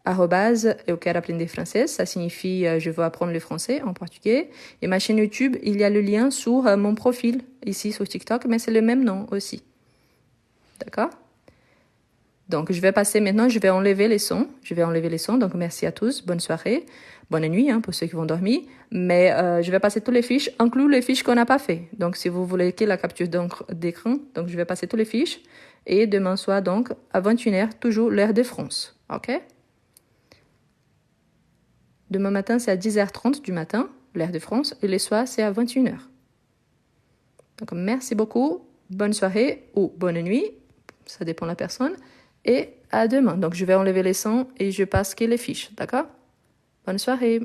Eu quero aprender français, ça signifie je veux apprendre le français en portugais. Et ma chaîne YouTube, il y a le lien sur mon profil ici sur TikTok, mais c'est le même nom aussi. D'accord? Donc je vais passer maintenant, je vais enlever les sons. Donc merci à tous, bonne soirée, bonne nuit pour ceux qui vont dormir. Mais je vais passer toutes les fiches, inclus les fiches qu'on n'a pas fait. Donc si vous voulez que la capture d'écran, donc je vais passer toutes les fiches. Et demain soir donc à 21h, toujours l'heure de France. Ok? Demain matin, c'est à 10h30 du matin, l'heure de France, et les soirs, c'est à 21h. Donc, merci beaucoup, bonne soirée ou bonne nuit, ça dépend de la personne, et à demain. Donc, je vais enlever les sons et je passe les fiches, d'accord? Bonne soirée.